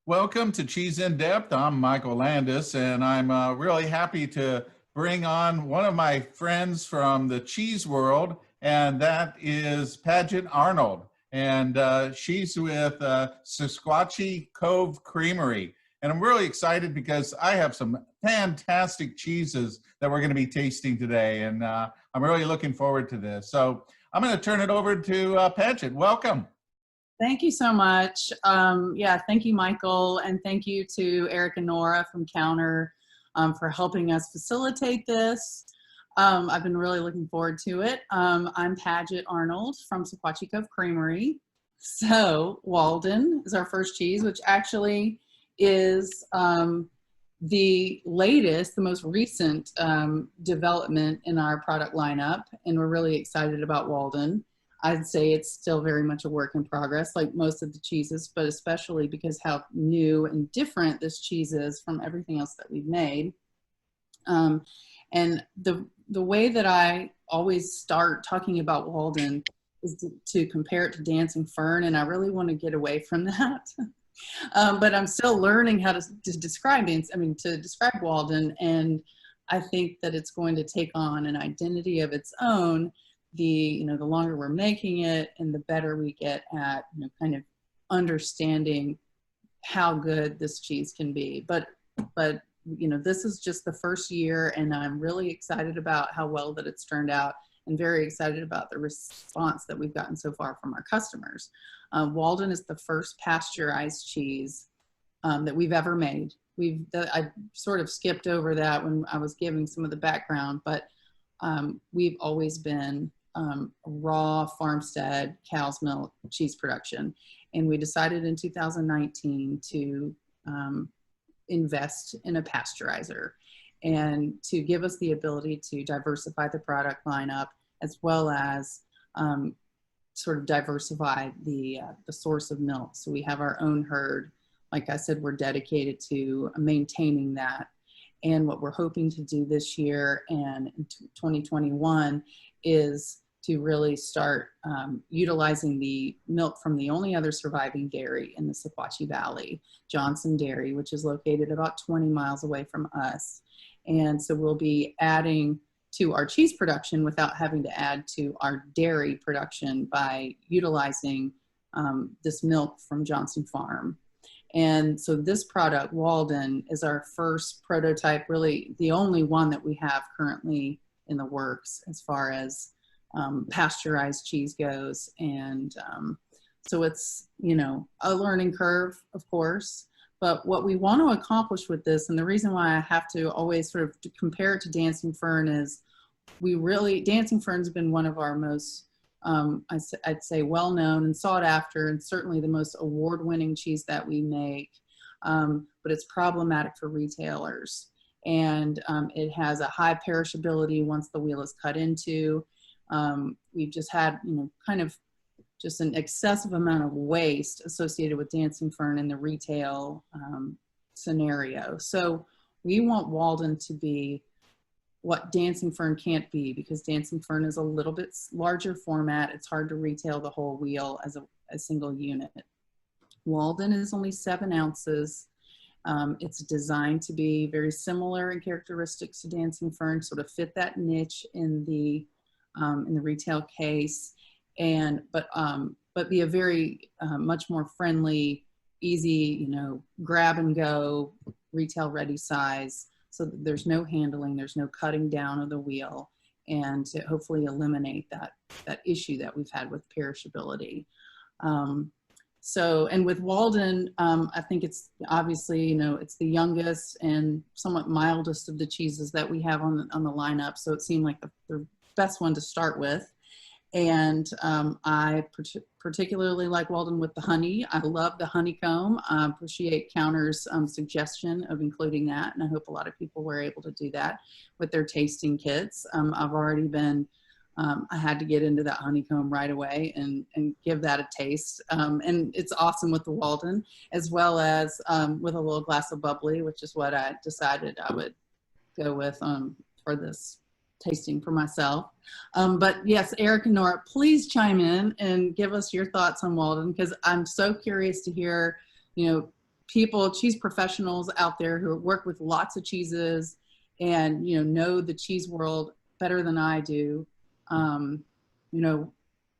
Welcome to Cheese in Depth. I'm Michael Landis, and I'm really happy to bring on one of my friends from the cheese world, and that is Padgett Arnold. And she's with Sequatchie Cove Creamery. And I'm really excited because I have some fantastic cheeses that we're going to be tasting today, and I'm really looking forward to this. So I'm going to turn it over to Padgett. Welcome. Thank you so much. Yeah, thank you, Michael, and thank you to Eric and Nora from Counter for helping us facilitate this. I've been really looking forward to it. I'm Padgett Arnold from Sequatchie Cove Creamery. So Walden is our first cheese, which actually is the latest, the most recent development in our product lineup, and we're really excited about Walden. I'd say it's still very much a work in progress, like most of the cheeses, but especially because how new and different this cheese is from everything else that we've made. And the way that I always start talking about Walden is to compare it to Dancing Fern, and I really want to get away from that. But I'm still learning how to describe Walden, and I think that it's going to take on an identity of its own. The longer we're making it and the better we get at kind of understanding how good this cheese can be, but this is just the first year, and I'm really excited about how well that it's turned out, and very excited about the response that we've gotten so far from our customers. Walden is the first pasteurized cheese that we've ever made. I sort of skipped over that when I was giving some of the background, but we've always been raw farmstead cow's milk cheese production, and we decided in 2019 to invest in a pasteurizer and to give us the ability to diversify the product lineup, as well as sort of diversify the source of milk. So we have our own herd. Like I said, we're dedicated to maintaining that. And what we're hoping to do this year and in 2021 is to really start utilizing the milk from the only other surviving dairy in the Sequatchie Valley, Johnson Dairy, which is located about 20 miles away from us. And so we'll be adding to our cheese production without having to add to our dairy production by utilizing this milk from Johnson Farm. And so this product, Walden, is our first prototype, really the only one that we have currently in the works as far as pasteurized cheese goes. And so it's, a learning curve, of course. But what we want to accomplish with this, and the reason why I have to always sort of compare it to Dancing Fern, is Dancing Fern's been one of our most I'd say well-known and sought after, and certainly the most award-winning cheese that we make, but it's problematic for retailers. And it has a high perishability once the wheel is cut into. We've just had, kind of just an excessive amount of waste associated with Dancing Fern in the retail scenario. So we want Walden to be what Dancing Fern can't be, because Dancing Fern is a little bit larger format. It's hard to retail the whole wheel as a single unit. Walden is only 7 ounces. It's designed to be very similar in characteristics to Dancing Fern, sort of fit that niche in the retail case, but be a very much more friendly, easy, grab and go, retail ready size. So that there's no handling, there's no cutting down of the wheel, and to hopefully eliminate that issue that we've had with perishability. And with Walden, I think it's obviously, it's the youngest and somewhat mildest of the cheeses that we have on the lineup. So it seemed like the best one to start with. And I particularly like Walden with the honey. I love the honeycomb. I appreciate Counter's suggestion of including that, and I hope a lot of people were able to do that with their tasting kits. I've already been, I had to get into that honeycomb right away and give that a taste. And it's awesome with the Walden, as well as with a little glass of bubbly, which is what I decided I would go with for this tasting for myself. But yes, Eric and Nora, please chime in and give us your thoughts on Walden, because I'm so curious to hear, people, cheese professionals out there who work with lots of cheeses and, know the cheese world better than I do.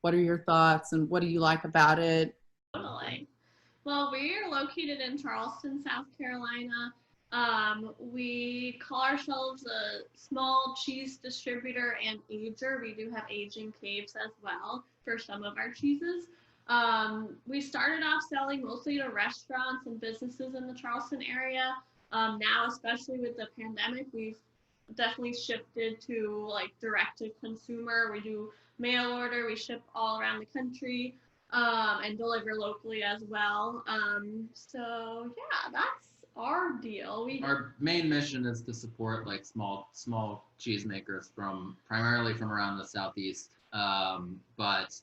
What are your thoughts and what do you like about it? Totally. Well, we are located in Charleston, South Carolina. We call ourselves a small cheese distributor and ager. We do have aging caves as well for some of our cheeses. We started off selling mostly to restaurants and businesses in the Charleston area. Now, especially with the pandemic, we've definitely shifted to like direct to consumer. We do mail order, we ship all around the country, and deliver locally as well. So yeah, that's our deal. Our main mission is to support like small cheesemakers primarily from around the Southeast, but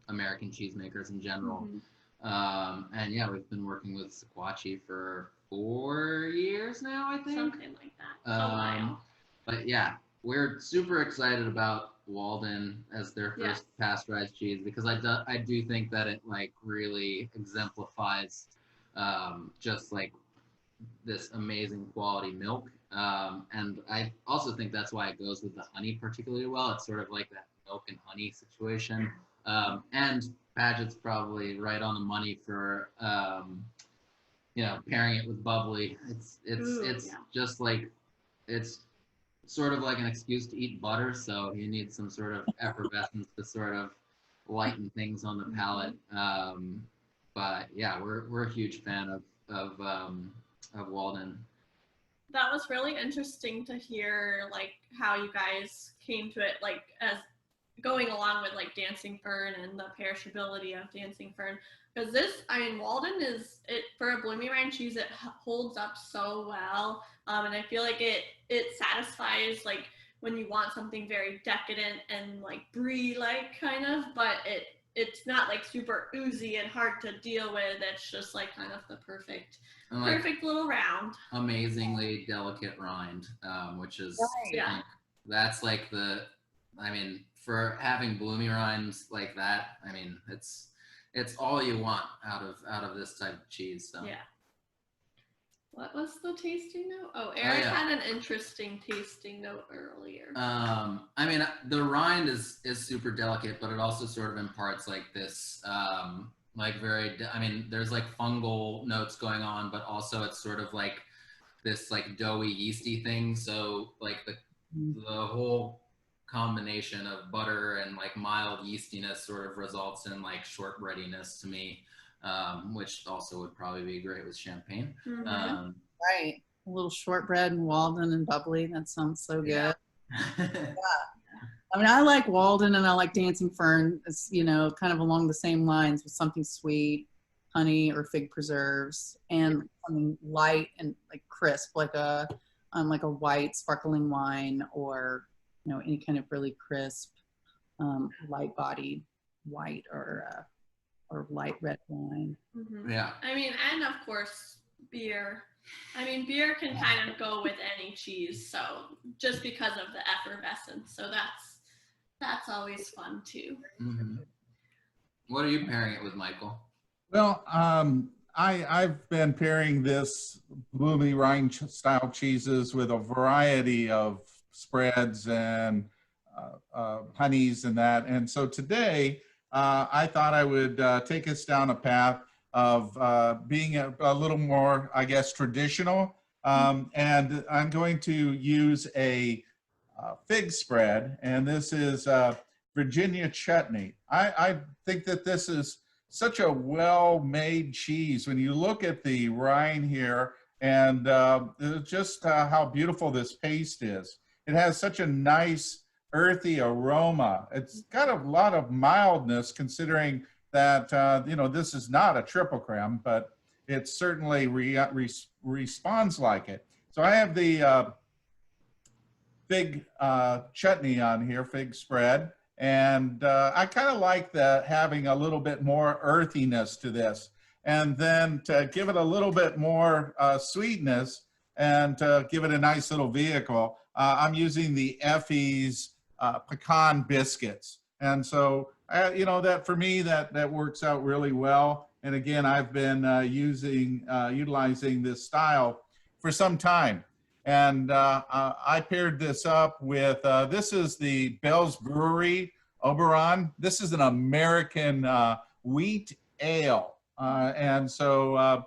American cheesemakers in general. And yeah, we've been working with Sequatchie for 4 years now, I think. Something like that. A while. But yeah, we're super excited about Walden as their first pasteurized cheese because I do think that it like really exemplifies just like this amazing quality milk. And I also think that's why it goes with the honey particularly well. It's sort of like that milk and honey situation. And Padgett's probably right on the money for pairing it with bubbly. It's just like it's sort of like an excuse to eat butter, so you need some sort of effervescence to sort of lighten things on the palate. But yeah, we're a huge fan of Walden. That was really interesting to hear, like how you guys came to it, like as going along with like Dancing Fern and the perishability of Dancing Fern. Because Walden is it for a bloomy rind cheese. It holds up so well, and I feel like it satisfies like when you want something very decadent and like brie-like kind of, but it's not like super oozy and hard to deal with. It's just like kind of the perfect little round. Amazingly delicate rind, which is that's like for having bloomy rinds like that, it's all you want out of this type of cheese. So. Yeah. What was the tasting note? Oh, Eric had an interesting tasting note earlier. The rind is super delicate, but it also sort of imparts like this, there's like fungal notes going on, but also it's sort of like this like doughy, yeasty thing. So like the whole combination of butter and like mild yeastiness sort of results in like shortbreadiness to me. Which also would probably be great with champagne. Right. A little shortbread and Walden and bubbly. That sounds so good. Yeah. I like Walden and I like Dancing Fern. It's, kind of along the same lines with something sweet, honey or fig preserves, and something light and like crisp, like a white sparkling wine or, any kind of really crisp, light-bodied white or light red wine. Yeah. And of course, beer. Beer can kind of go with any cheese, so just because of the effervescence. So that's always fun too. What are you pairing it with, Michael? Well, I've been pairing this bloomy rind style cheeses with a variety of spreads and honeys and that. And so today, I thought I would take us down a path of being a little more, I guess, traditional. And I'm going to use a fig spread, and this is Virginia chutney. I think that this is such a well-made cheese. When you look at the rind here and just how beautiful this paste is. It has such a nice earthy aroma. It's got a lot of mildness considering that, this is not a triple creme, but it certainly responds like it. So I have the fig chutney on here, fig spread. And I kind of like having a little bit more earthiness to this. And then to give it a little bit more sweetness and to give it a nice little vehicle, I'm using the Effie's pecan biscuits. And so, that for me, that works out really well. And again, I've been utilizing this style for some time. And I paired this up with, this is the Bell's Brewery Oberon. This is an American wheat ale. And so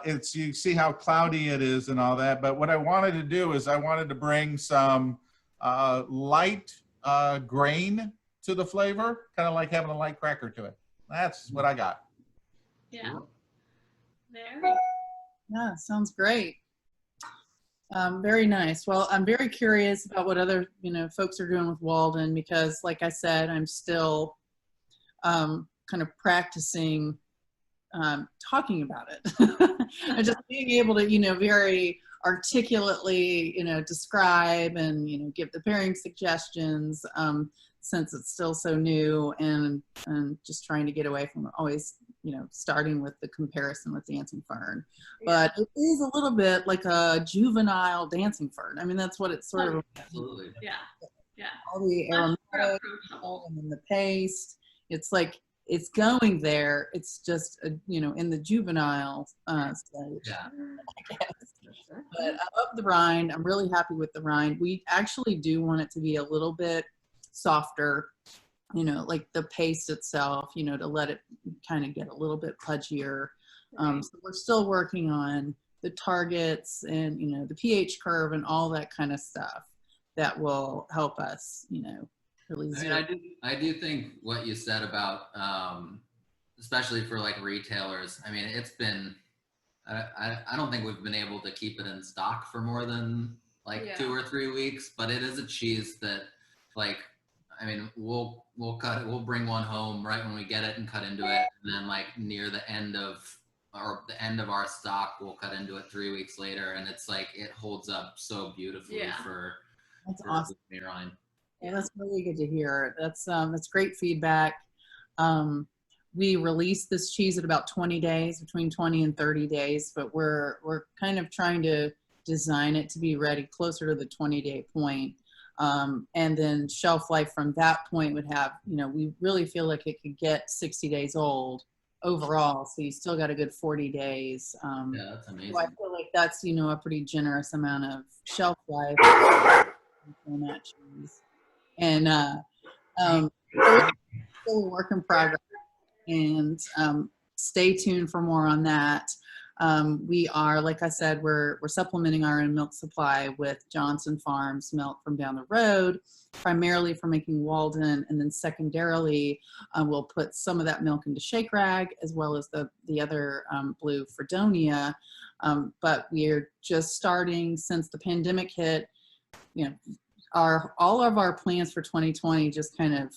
it's, you see how cloudy it is and all that. But what I wanted to do is I wanted to bring some light grain to the flavor, kind of like having a light cracker to it. That's what I got. Yeah. Very. Yeah, sounds great. Very nice. Well, I'm very curious about what other, folks are doing with Walden, because like I said, I'm still kind of practicing talking about it. And just being able to, very articulately, describe and, give the pairing suggestions, since it's still so new, and just trying to get away from always, starting with the comparison with dancing fern. But it is a little bit like a juvenile dancing fern. I mean, that's what it's sort of. Absolutely. Yeah. Yeah. All the Much more aromatic approachable. and then the paste. It's like it's going there. It's just in the juvenile stage. Yeah. I guess. But I love the rind. I'm really happy with the rind. We actually do want it to be a little bit softer, like the paste itself, to let it kind of get a little bit pudgier. So we're still working on the targets and, the pH curve and all that kind of stuff that will help us, really zero. I do think what you said about, especially for like retailers, I mean, it's been, I don't think we've been able to keep it in stock for more than like 2 or 3 weeks, but it is a cheese that, like, I mean, we'll cut it, we'll bring one home right when we get it and cut into it, and then like near the end of our stock, we'll cut into it 3 weeks later, and it's like it holds up so beautifully for Awesome. rind. Yeah, that's really good to hear. That's great feedback. We released this cheese at about 20 days, between 20 and 30 days, but we're kind of trying to design it to be ready closer to the 20-day point. And then shelf life from that point would have, we really feel like it could get 60 days old overall. So you still got a good 40 days. Yeah, that's amazing. So I feel like that's, a pretty generous amount of shelf life on that cheese. And it's still a work in progress, and stay tuned for more on that. We are, like I said, we're supplementing our own milk supply with Johnson Farms milk from down the road, primarily for making Walden, and then secondarily, we'll put some of that milk into Shakerag, as well as the other blue Fredonia. But we're just starting, since the pandemic hit, all of our plans for 2020 just kind of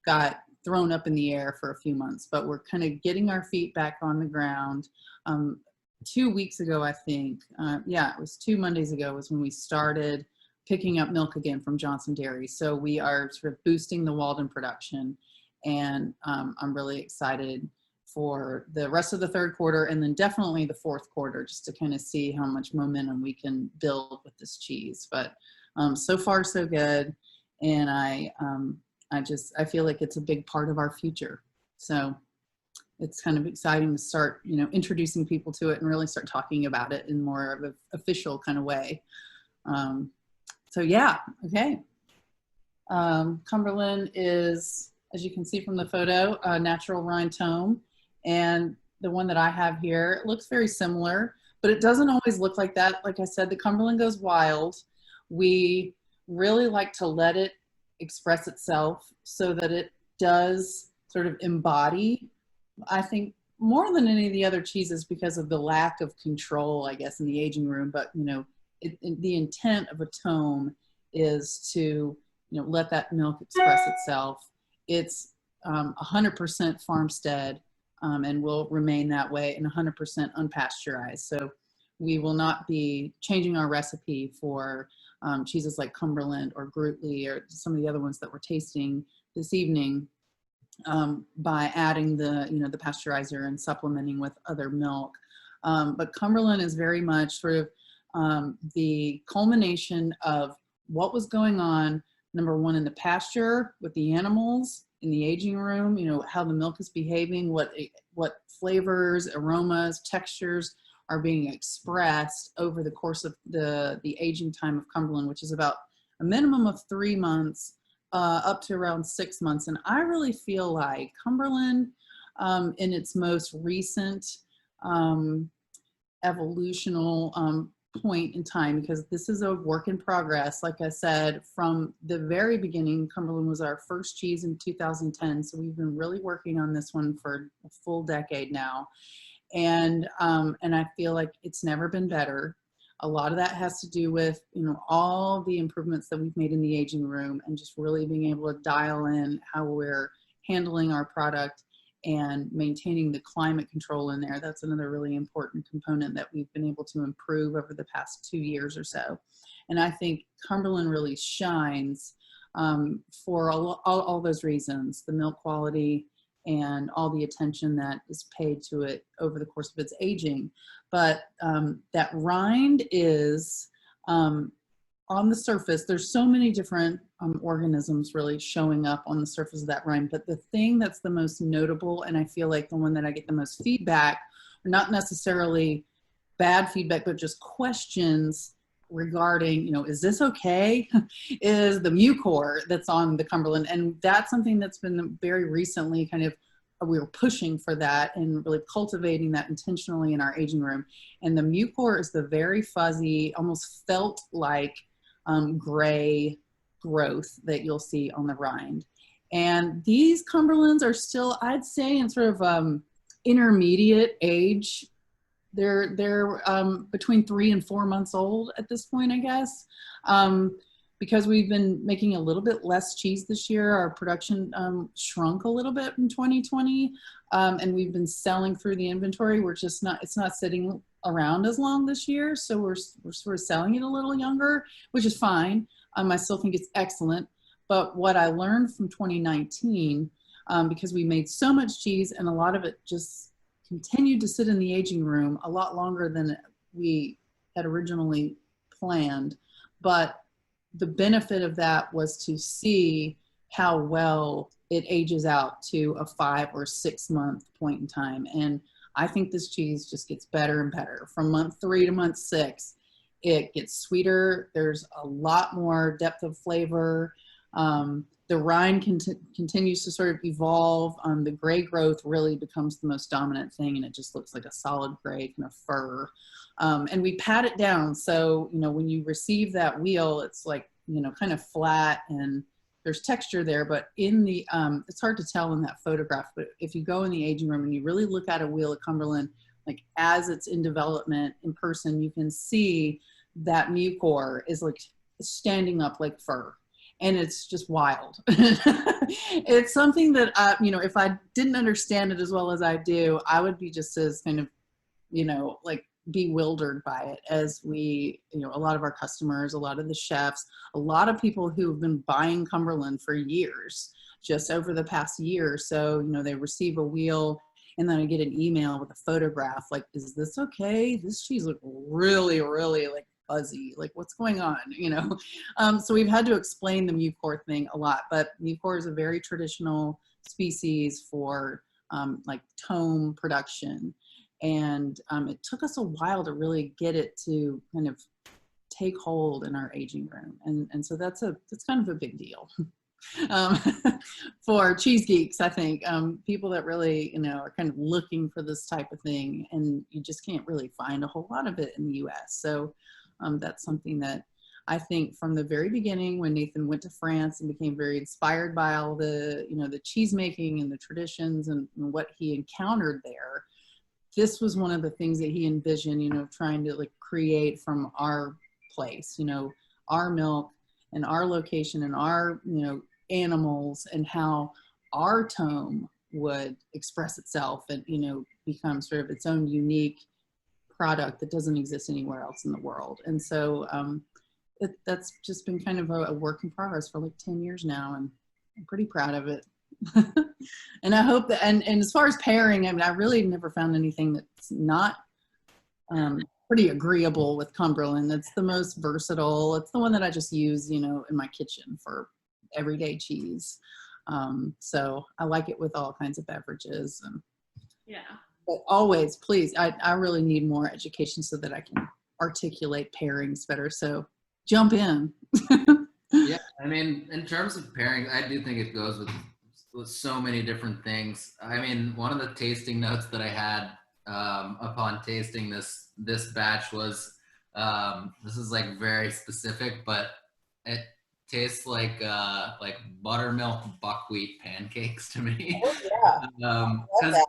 got thrown up in the air for a few months, but we're kind of getting our feet back on the ground. 2 weeks ago, I think, it was 2 Mondays ago was when we started picking up milk again from Johnson Dairy. So we are sort of boosting the Walden production, and I'm really excited for the rest of the third quarter, and then definitely the fourth quarter, just to kind of see how much momentum we can build with this cheese. But so far so good, and I feel like it's a big part of our future. So it's kind of exciting to start, introducing people to it and really start talking about it in more of an official kind of way. So yeah, okay. Cumberland is, as you can see from the photo, a natural rind tome. And the one that I have here, it looks very similar, but it doesn't always look like that. Like I said, the Cumberland goes wild. We really like to let it express itself so that it does sort of embody, I think, more than any of the other cheeses, because of the lack of control, I guess, in the aging room. But, the intent of a tome is to, let that milk express itself. It's 100% farmstead, and will remain that way, and 100% unpasteurized. So we will not be changing our recipe for cheeses like Cumberland or Gruetli or some of the other ones that we're tasting this evening, by adding the pasteurizer and supplementing with other milk. But Cumberland is very much sort of the culmination of what was going on number one in the pasture with the animals, in the aging room, you know, how the milk is behaving, what flavors, aromas, textures are being expressed over the course of the aging time of Cumberland, which is about a minimum of 3 months up to around 6 months. And I really feel like Cumberland, in its most recent evolutional point in time, because this is a work in progress. Like I said, from the very beginning, Cumberland was our first cheese in 2010. So we've been really working on this one for a full decade now. And I feel like it's never been better. A lot of that has to do with, you know, all the improvements that we've made in the aging room and just really being able to dial in how we're handling our product and maintaining the climate control in there. That's another really important component that we've been able to improve over the past 2 years or so. And I think Cumberland really shines for all those reasons, the milk quality and all the attention that is paid to it over the course of its aging. But that rind is on the surface. There's so many different organisms really showing up on the surface of that rind. But the thing that's the most notable, and I feel like the one that I get the most feedback, or not necessarily bad feedback, but just questions regarding, you know, is this okay? Is the mucor that's on the Cumberland. And that's something that's been very recently kind of, we were pushing for that and really cultivating that intentionally in our aging room. And the mucor is the very fuzzy, almost felt like gray growth that you'll see on the rind. And these Cumberlands are still, I'd say, in sort of intermediate age. They're between 3 and 4 months old at this point, I guess. Because we've been making a little bit less cheese this year, our production shrunk a little bit in 2020, and we've been selling through the inventory. We're just not, it's not sitting around as long this year, so we're sort of selling it a little younger, which is fine. I still think it's excellent. But what I learned from 2019, because we made so much cheese and a lot of it just continued to sit in the aging room a lot longer than we had originally planned. But the benefit of that was to see how well it ages out to a 5 or 6 month point in time. And I think this cheese just gets better and better. From month 3 to month 6, it gets sweeter. There's a lot more depth of flavor. The rind continues to sort of evolve. The gray growth really becomes the most dominant thing, and it just looks like a solid gray kind of fur. And we pat it down. So, you know, when you receive that wheel, it's like, you know, kind of flat and there's texture there, but in the, it's hard to tell in that photograph, but if you go in the aging room and you really look at a wheel of Cumberland, like as it's in development in person, you can see that mucor is like standing up like fur. And it's just wild. It's something that, you know, if I didn't understand it as well as I do, I would be just as kind of, you know, like bewildered by it as we, you know, a lot of our customers, a lot of the chefs, a lot of people who have been buying Cumberland for years, just over the past year. So, you know, they receive a wheel and then I get an email with a photograph, like, is this okay? This cheese looks really, really like fuzzy, like what's going on, you know? So we've had to explain the mucor thing a lot, but mucor is a very traditional species for like tome production. And it took us a while to really get it to kind of take hold in our aging room. And so that's kind of a big deal for cheese geeks, I think. People that really, you know, are kind of looking for this type of thing, and you just can't really find a whole lot of it in the US. So that's something that I think from the very beginning, when Nathan went to France and became very inspired by all the, you know, the cheese making and the traditions and what he encountered there, this was one of the things that he envisioned, you know, trying to like create from our place, you know, our milk and our location and our, you know, animals, and how our tome would express itself and, you know, become sort of its own unique product that doesn't exist anywhere else in the world. And so that's just been kind of a work in progress for like 10 years now, and I'm pretty proud of it. And I hope that, and as far as pairing, I mean, I really never found anything that's not pretty agreeable with Cumberland. That's the most versatile. It's the one that I just use, you know, in my kitchen for everyday cheese. So I like it with all kinds of beverages. Yeah. But always, please, I really need more education so that I can articulate pairings better. So jump in. Yeah, I mean, in terms of pairings, I do think it goes with so many different things. I mean, one of the tasting notes that I had upon tasting this batch was this is like very specific, but it tastes like buttermilk buckwheat pancakes to me. Oh, yeah. Because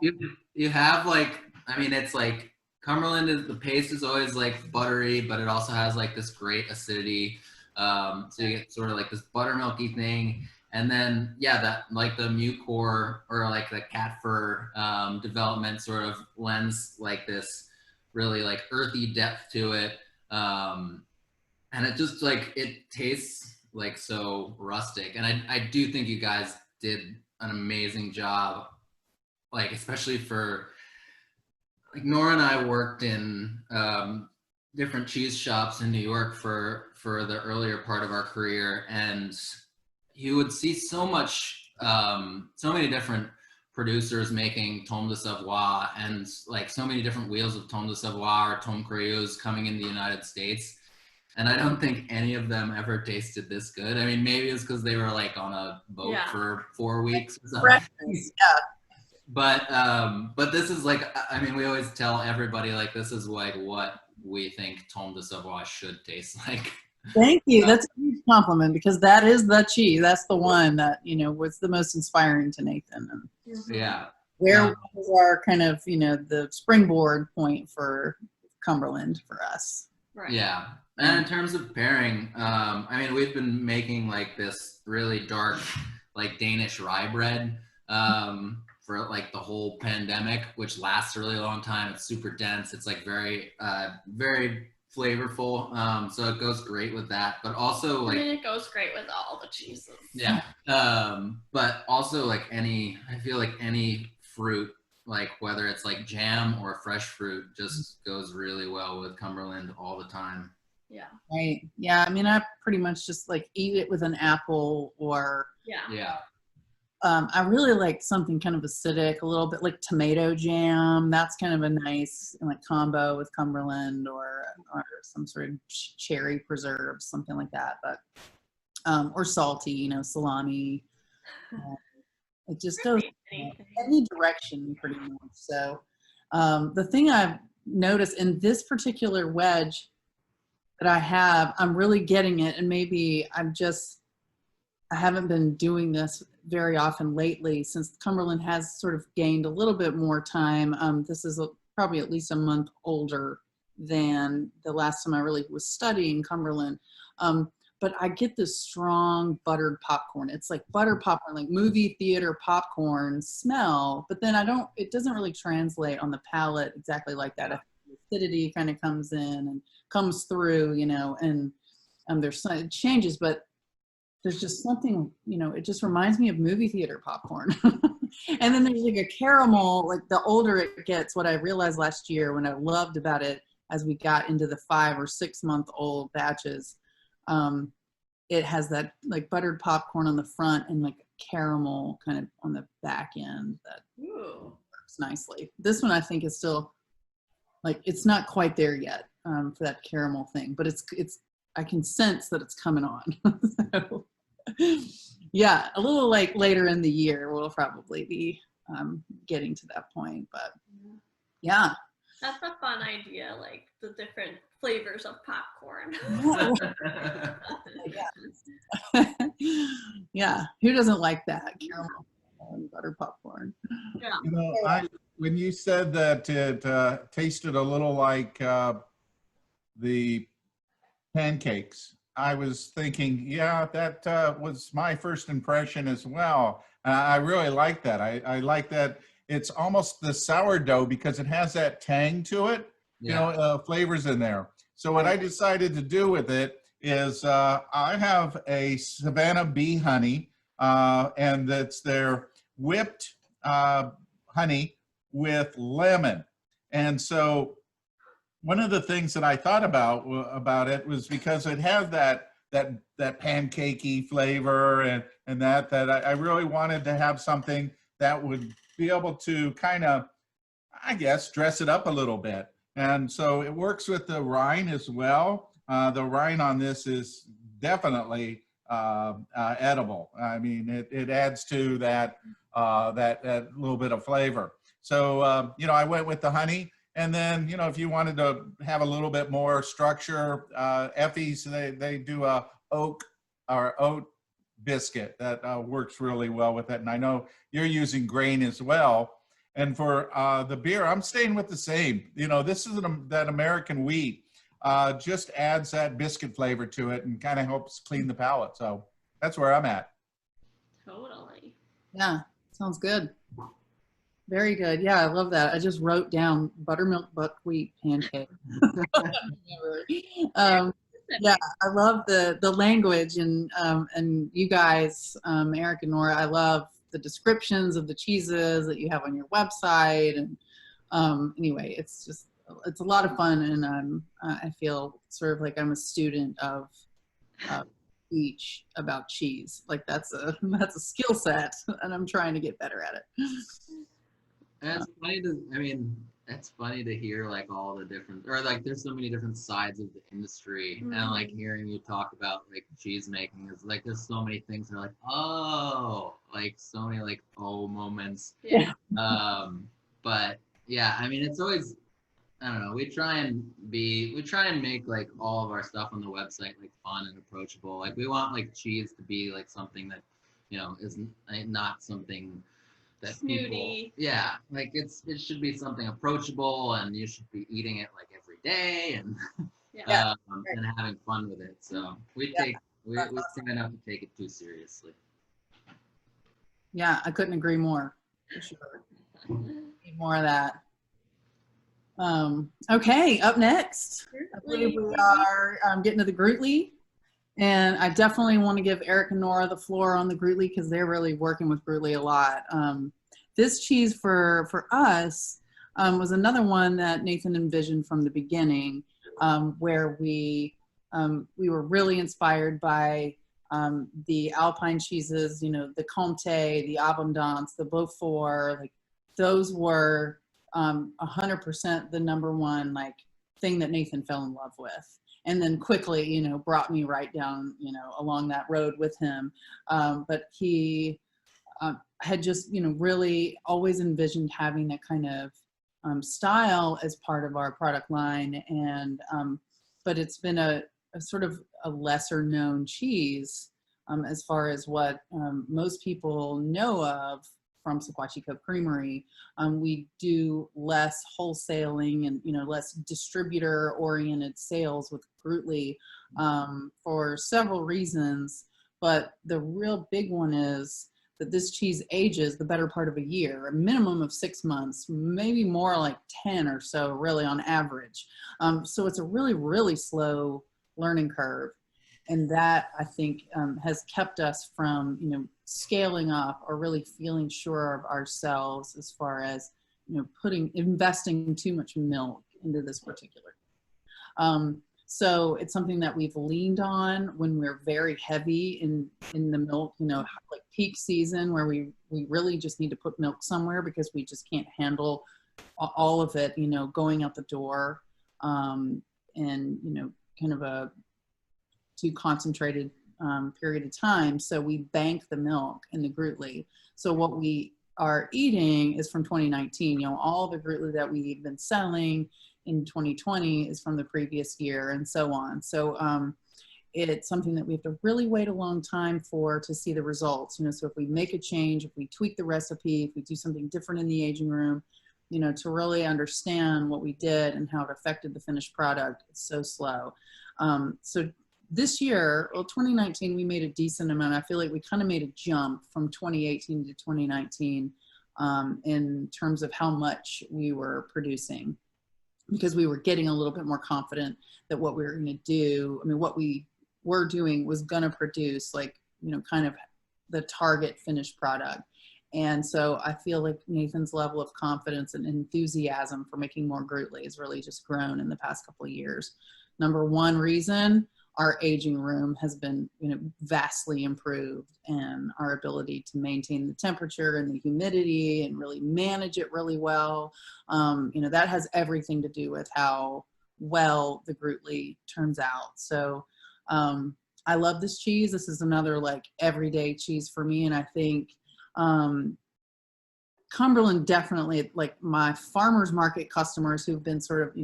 you have like, I mean, it's like Cumberland the paste is always like buttery, but it also has like this great acidity. So you get sort of like this buttermilky thing. And then, yeah, that like the mucor or like the cat fur development sort of lends like this really like earthy depth to it. And it just like, it tastes like so rustic. And I do think you guys did an amazing job, like especially for, like Nora and I worked in different cheese shops in New York for the earlier part of our career, and you would see so many different producers making Tome de Savoie, and like so many different wheels of Tome de Savoie or Tome Crieuse coming in the United States. And I don't think any of them ever tasted this good. I mean, maybe it's because they were like on a boat for 4 weeks or something. Yeah. But this is like, I mean, we always tell everybody like this is like what we think Tome de Savoie should taste like. Thank you. That's a huge compliment because that is the cheese. That's the one that, you know, was the most inspiring to Nathan. And Yeah. where was our kind of, you know, the springboard point for Cumberland for us. Right. Yeah. And in terms of pairing, I mean, we've been making like this really dark, like Danish rye bread for like the whole pandemic, which lasts a really long time. It's super dense. It's like very, very flavorful. So it goes great with that, but also like, I mean, it goes great with all the cheeses. yeah. But also like I feel like any fruit, like whether it's like jam or fresh fruit, just goes really well with Cumberland all the time. Yeah. Right. Yeah. I mean, I pretty much just like eat it with an apple or. Yeah. I really like something kind of acidic, a little bit like tomato jam. That's kind of a nice like combo with Cumberland or some sort of cherry preserve, something like that. But or salty, you know, salami. It just goes any direction pretty much. So the thing I've noticed in this particular wedge that I have, I'm really getting it, and maybe I haven't been doing this very often lately since Cumberland has sort of gained a little bit more time. This is probably at least a month older than the last time I really was studying Cumberland. But I get this strong buttered popcorn. It's like buttered popcorn, like movie theater popcorn smell, but then it doesn't really translate on the palate exactly like that. The acidity kind of comes in and comes through, you know, and there's some, it changes, but there's just something, you know, it just reminds me of movie theater popcorn. And then there's like a caramel, like the older it gets, what I realized last year when I loved about it as we got into the 5 or 6 month old batches, it has that like buttered popcorn on the front and like caramel kind of on the back end that works nicely. This one I think is still like, it's not quite there yet for that caramel thing, but it's I can sense that it's coming on. So, yeah, a little like later in the year we'll probably be getting to that point, but yeah. That's a fun idea, like the different flavors of popcorn. Yeah, who doesn't like that? Caramel and butter popcorn. Yeah. You know, when you said that it tasted a little like the pancakes, I was thinking, yeah, that was my first impression as well. I really like that. I like that it's almost the sourdough because it has that tang to it, you know, flavors in there. So what I decided to do with it is I have a Savannah bee honey, and that's their whipped honey with lemon. And so one of the things that I thought about it was because it has that that pancakey flavor and that I really wanted to have something that would be able to kind of, I guess, dress it up a little bit. And so it works with the rind as well. The rind on this is definitely edible. I mean, it adds to that that little bit of flavor. So you know, I went with the honey, and then you know, if you wanted to have a little bit more structure, Effie's they do a oat biscuit that works really well with it. And I know you're using grain as well. And for the beer, I'm staying with the same. You know, this is that American wheat. Just adds that biscuit flavor to it and kind of helps clean the palate. So that's where I'm at. Totally. Yeah, sounds good. Very good. Yeah, I love that. I just wrote down buttermilk buckwheat pancake. Yeah, I love the language and you guys, Eric and Nora. I love the descriptions of the cheeses that you have on your website, and anyway, it's a lot of fun, and I feel sort of like I'm a student of each about cheese. Like that's a skill set, and I'm trying to get better at it. And it's funny to, I mean, it's funny to hear like all the different, or like there's so many different sides of the industry, and like hearing you talk about like cheese making is like there's so many things that are like, oh, like so many like oh moments. Yeah. But yeah, I mean, it's always, I don't know, we try and make like all of our stuff on the website like fun and approachable. Like we want like cheese to be like something that, you know, is not something that Snooty. yeah, like it should be something approachable, and you should be eating it like every day and and having fun with it. So we try not to take it too seriously. Yeah, I couldn't agree more. For sure. Need more of that. Okay, up next, I believe we are getting to the Gruetli. And I definitely want to give Eric and Nora the floor on the Gruetli because they're really working with Gruetli a lot. This cheese for us was another one that Nathan envisioned from the beginning, where we were really inspired by the Alpine cheeses, you know, the Comte, the Abondance, the Beaufort. Like those were 100% the #1 like thing that Nathan fell in love with. And then quickly, you know, brought me right down, you know, along that road with him. But he had just, you know, really always envisioned having that kind of style as part of our product line. And, but it's been a sort of a lesser known cheese as far as what most people know of from Sequatchie Cove Creamery. We do less wholesaling and, you know, less distributor oriented sales with Gruetli for several reasons. But the real big one is that this cheese ages the better part of a year, a minimum of 6 months, maybe more like 10 or so really on average. So it's a really, really slow learning curve. And that, I think, has kept us from, you know, scaling up or really feeling sure of ourselves as far as, you know, investing too much milk into this particular. So it's something that we've leaned on when we're very heavy in the milk, you know, like peak season where we really just need to put milk somewhere because we just can't handle all of it, you know, going out the door, and, you know, kind of a too concentrated period of time. So we bank the milk in the Gruetli. So what we are eating is from 2019. You know, all the Gruetli that we've been selling in 2020 is from the previous year, and so on. So it's something that we have to really wait a long time for to see the results. You know, so if we make a change, if we tweak the recipe, if we do something different in the aging room, you know, to really understand what we did and how it affected the finished product, it's so slow. So this year, well, 2019, we made a decent amount. I feel like we kind of made a jump from 2018 to 2019 in terms of how much we were producing, because we were getting a little bit more confident that what we were going to do, I mean, what we were doing was going to produce, like, you know, kind of the target finished product. And so I feel like Nathan's level of confidence and enthusiasm for making more Gruetli has really just grown in the past couple of years. #1 reason, our aging room has been, vastly improved, and our ability to maintain the temperature and the humidity and really manage it really well. That has everything to do with how well the Gruetli turns out. So I love this cheese. This is another like everyday cheese for me. And I think Cumberland definitely, like my farmers market customers who've been sort of,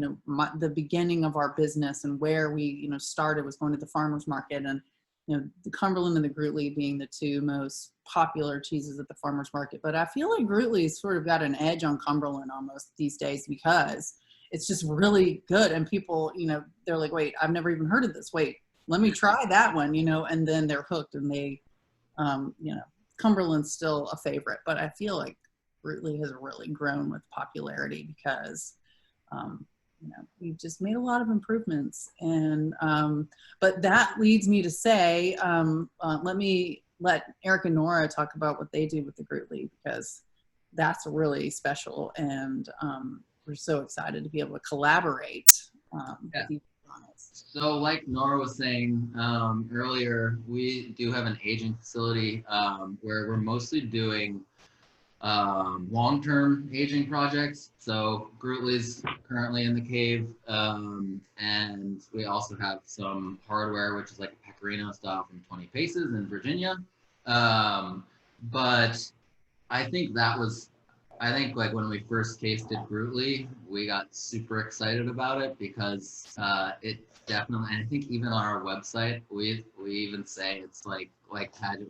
the beginning of our business and where we, started was going to the farmers market, and, the Cumberland and the Gruetli being the two most popular cheeses at the farmers market. But I feel like Gruetli's sort of got an edge on Cumberland almost these days because it's just really good. And people, they're like, wait, I've never even heard of this. Wait, let me try that one, and then they're hooked, and they, Cumberland's still a favorite, but I feel like Gruetli has really grown with popularity because, we've just made a lot of improvements. And, but that leads me to say, let Eric and Nora talk about what they do with the Gruetli, because that's really special. And we're so excited to be able to collaborate. With these products. So like Nora was saying earlier, we do have an aging facility where we're mostly doing long-term aging projects. So Gruetli's currently in the cave, and we also have some hardware, which is like a Pecorino style from 20 Paces in Virginia. But I think like when we first tasted Gruetli, we got super excited about it because it definitely, and I think even on our website, we even say it's like Padgett,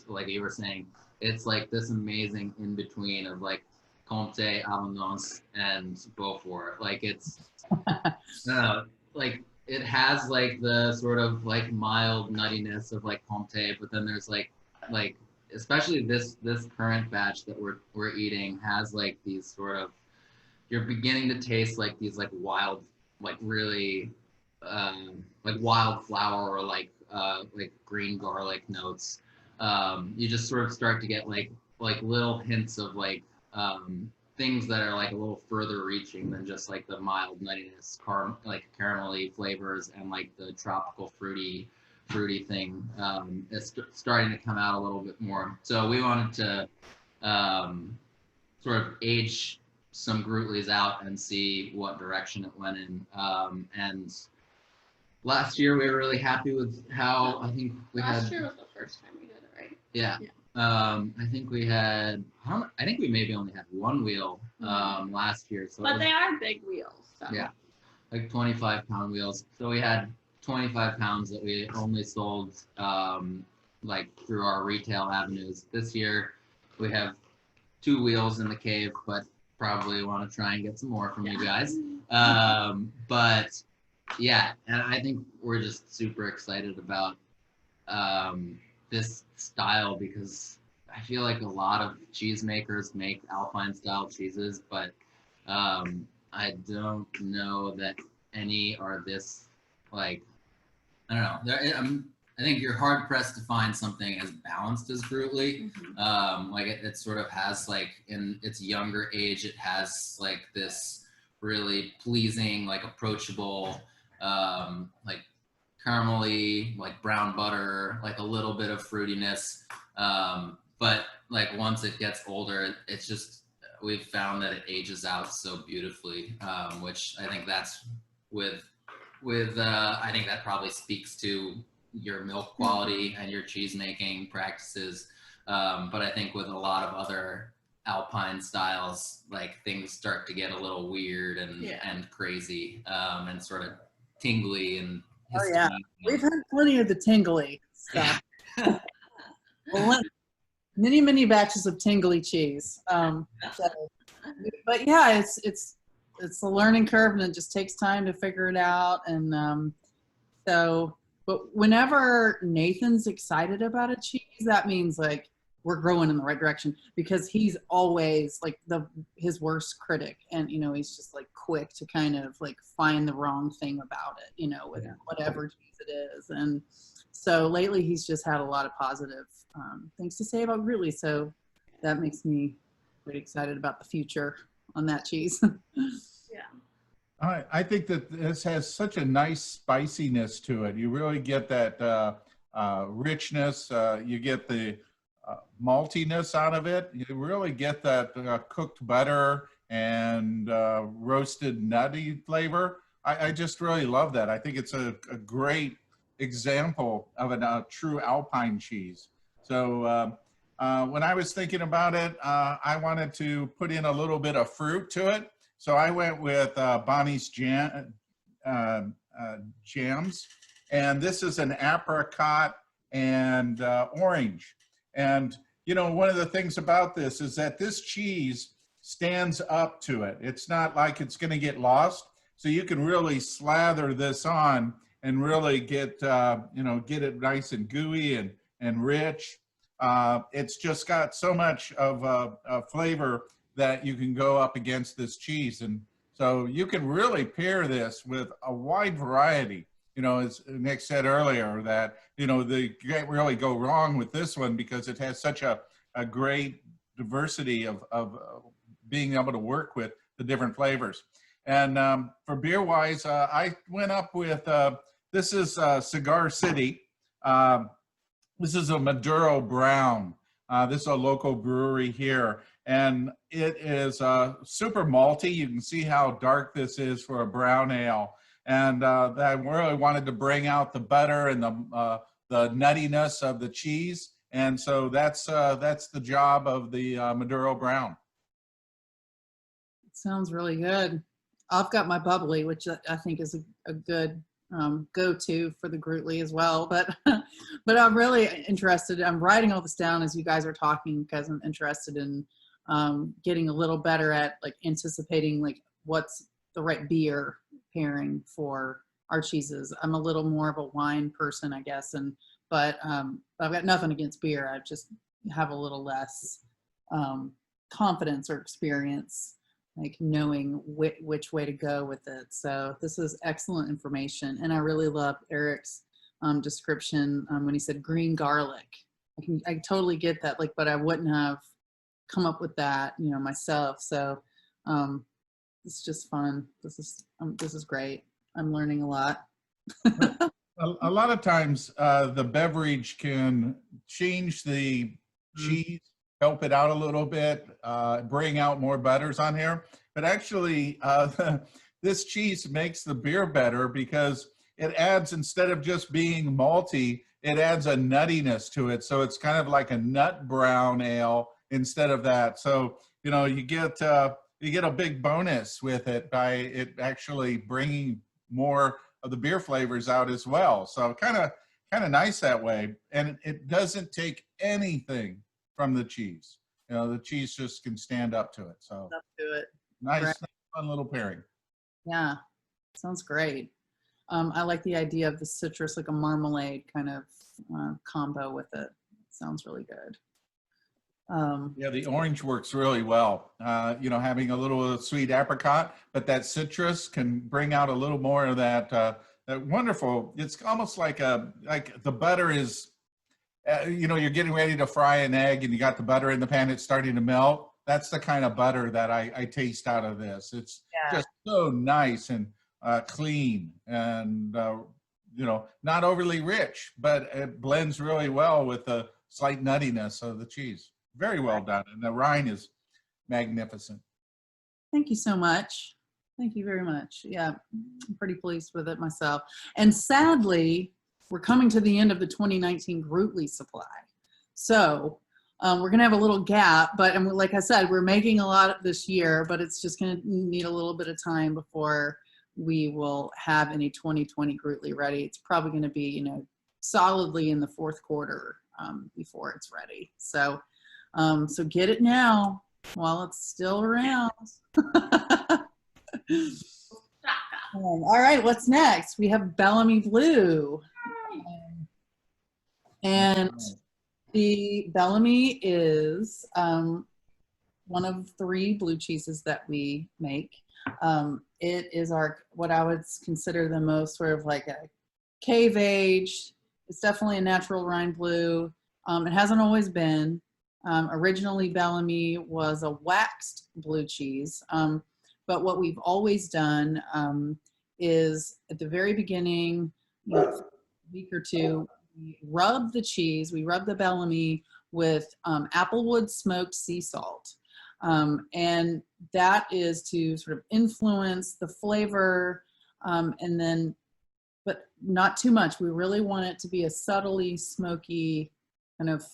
like you were saying, it's like this amazing in between of like Comte, Alonance, and Beaufort. Like it's, like it has like the sort of like mild nuttiness of like Comte, but then there's like especially this current batch that we're eating has like these sort of, you're beginning to taste like these like wild, like really like wildflower or like green garlic notes. You just sort of start to get like little hints of like things that are like a little further reaching than just like the mild nuttiness, like caramelly flavors and like the tropical fruity thing. It's starting to come out a little bit more. So we wanted to sort of age some Gruetlis out and see what direction it went in. And last year we were really happy with how, I think we had. Last year was the first time we did it, right? Yeah. I think we had, I think we maybe only had one wheel last year. So but they are big wheels. So. Yeah, like 25-pound wheels. So we had 25 pounds that we only sold like through our retail avenues. This year we have 2 wheels in the cave, but probably want to try and get some more from you guys. But yeah, and I think we're just super excited about this style because I feel like a lot of cheesemakers make Alpine style cheeses, but I don't know that any are this, like, I don't know. I think you're hard pressed to find something as balanced as Gruetli. Like it sort of has like in its younger age, it has like this really pleasing, like approachable, like caramelly, like brown butter, like a little bit of fruitiness. But like once it gets older, it's just, we've found that it ages out so beautifully, which I think that's I think that probably speaks to your milk quality and your cheese making practices. But I think with a lot of other Alpine styles, like things start to get a little weird and crazy, and sort of tingly and oh yeah, we've had plenty of the tingly stuff. Well, many batches of tingly cheese. But yeah, it's a learning curve, and it just takes time to figure it out. And but whenever Nathan's excited about a cheese, that means like we're growing in the right direction, because he's always like his worst critic, and he's just like quick to kind of like find the wrong thing about it, with whatever cheese it is. And so lately he's just had a lot of positive things to say about Gruetli, so that makes me pretty excited about the future on that cheese. Yeah. I think that this has such a nice spiciness to it. You really get that richness. You get the maltiness out of it. You really get that cooked butter and roasted nutty flavor. I just really love that. I think it's a great example of a true Alpine cheese. So when I was thinking about it, I wanted to put in a little bit of fruit to it. So I went with Bonnie's jams, and this is an apricot and orange. And you know, one of the things about this is that this cheese stands up to it. It's not like it's going to get lost. So you can really slather this on and really get you know, get it nice and gooey and rich. It's just got so much of a flavor that you can go up against this cheese. And so you can really pair this with a wide variety. You know, as Nick said earlier, that, you know, you can't really go wrong with this one because it has such a great diversity of being able to work with the different flavors. And for beer wise, I went up with, this is Cigar City. This is a Maduro Brown. This is a local brewery here. And it is super malty. You can see how dark this is for a brown ale. And I really wanted to bring out the butter and the nuttiness of the cheese. And so that's the job of the Maduro Brown. It sounds really good. I've got my bubbly, which I think is a good go-to for the Gruetli as well. But I'm really interested. I'm writing all this down as you guys are talking because I'm interested in getting a little better at like anticipating like what's the right beer pairing for our cheeses. I'm a little more of a wine person, I guess, but I've got nothing against beer. I just have a little less confidence or experience, like knowing which way to go with it. So this is excellent information, and I really love Eric's description when he said green garlic. I totally get that, like, but I wouldn't have come up with that, you know, myself. So it's just fun. This is great. I'm learning a lot. A lot of times the beverage can change the cheese, help it out a little bit, bring out more butters on here. But actually, this cheese makes the beer better because it adds, instead of just being malty, it adds a nuttiness to it. So it's kind of like a nut brown ale instead of that. So, you know, you get a big bonus with it by it actually bringing more of the beer flavors out as well. So kind of nice that way. And it doesn't take anything from the cheese. You know, the cheese just can stand up to it. So Up to it. nice, Right. fun little pairing. Yeah, sounds great. I like the idea of the citrus, like a marmalade kind of combo with it. Sounds really good. Yeah, the orange works really well. You know, having a little sweet apricot, but that citrus can bring out a little more of that, that wonderful. It's almost like the butter is, you know, you're getting ready to fry an egg and you got the butter in the pan, it's starting to melt. That's the kind of butter that I taste out of this. It's just so nice and clean and, you know, not overly rich, but it blends really well with the slight nuttiness of the cheese. Very well done. And the rind is magnificent. Thank you so much. Thank you very much. Yeah, I'm pretty pleased with it myself. And sadly, we're coming to the end of the 2019 Gruetli supply. So we're going to have a little gap, but like I said, we're making a lot this year, but it's just going to need a little bit of time before we will have any 2020 Gruetli ready. It's probably going to be, you know, solidly in the fourth quarter before it's ready. So so get it now while it's still around. All right, what's next? We have Bellamy Blue. And the Bellamy is one of 3 blue cheeses that we make. It is what I would consider the most sort of like a cave age. It's definitely a natural rind blue. It hasn't always been. Originally, Bellamy was a waxed blue cheese, But what we've always done is at the very beginning, a week or two, we rub the cheese, we rub the Bellamy with applewood smoked sea salt. And that is to sort of influence the flavor, and then, but not too much. We really want it to be a subtly smoky kind of,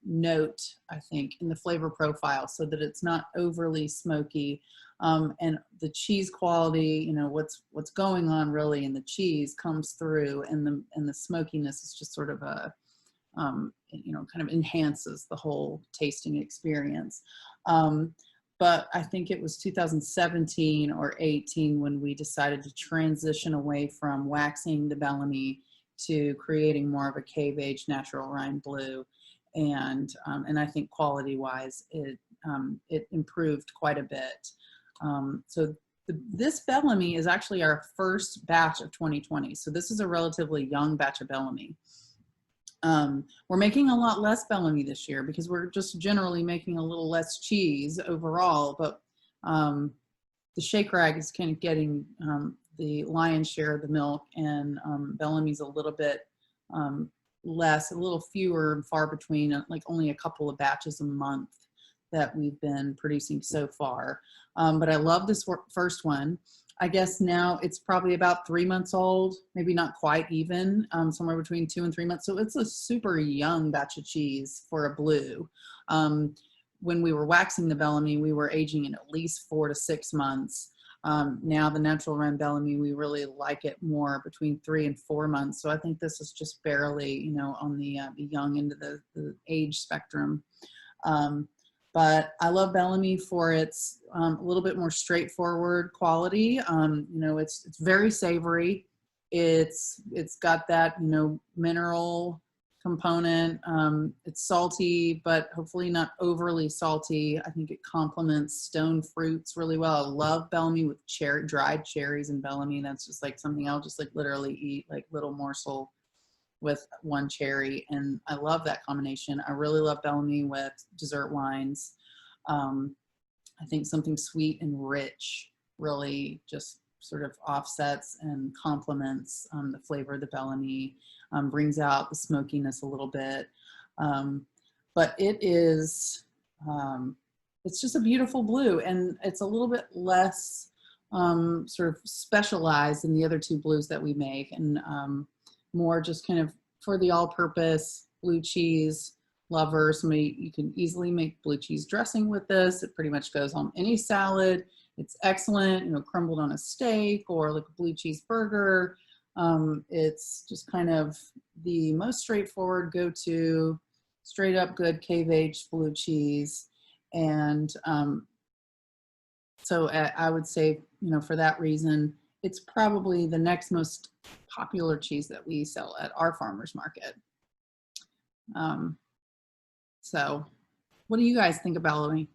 note, I think, in the flavor profile, so that it's not overly smoky. And the cheese quality, what's going on really in the cheese comes through, and the smokiness is just sort of a, kind of enhances the whole tasting experience. But I think it was 2017 or 18 when we decided to transition away from waxing the Bellamy to creating more of a cave age natural rind blue. And I think quality wise, it improved quite a bit. So this Bellamy is actually our first batch of 2020. So this is a relatively young batch of Bellamy. We're making a lot less Bellamy this year because we're just generally making a little less cheese overall, but the Shakerag is kind of getting the lion's share of the milk, and Bellamy's a little bit less, a little fewer and far between, like only a couple of batches a month that we've been producing so far. But I love this first one. I guess now it's probably about 3 months old, maybe not quite even, somewhere between 2 and 3 months. So it's a super young batch of cheese for a blue. When we were waxing the Bellamy, we were aging in at least 4 to 6 months. Now the natural rind Bellamy, we really like it more between 3 and 4 months. So I think this is just barely, on the young end of the age spectrum. But I love Bellamy for its a little bit more straightforward quality. It's very savory. It's got that, mineral component. It's salty, but hopefully not overly salty. I think it complements stone fruits really well. I love Bellamy with dried cherries and Bellamy. That's just like something I'll just like literally eat, like little morsel with one cherry, and I love that combination. I really love Bellamy with dessert wines. I think something sweet and rich really just sort of offsets and complements the flavor of the Bellamy, brings out the smokiness a little bit. But it is, it's just a beautiful blue, and it's a little bit less sort of specialized than the other two blues that we make, and more just kind of for the all-purpose blue cheese lover. Somebody, you can easily make blue cheese dressing with this. It pretty much goes on any salad. It's excellent, crumbled on a steak or like a blue cheese burger. It's just kind of the most straightforward go-to, straight up good cave-aged blue cheese. And so I would say, for that reason, it's probably the next most popular cheese that we sell at our farmers market. So what do you guys think about Bellamy?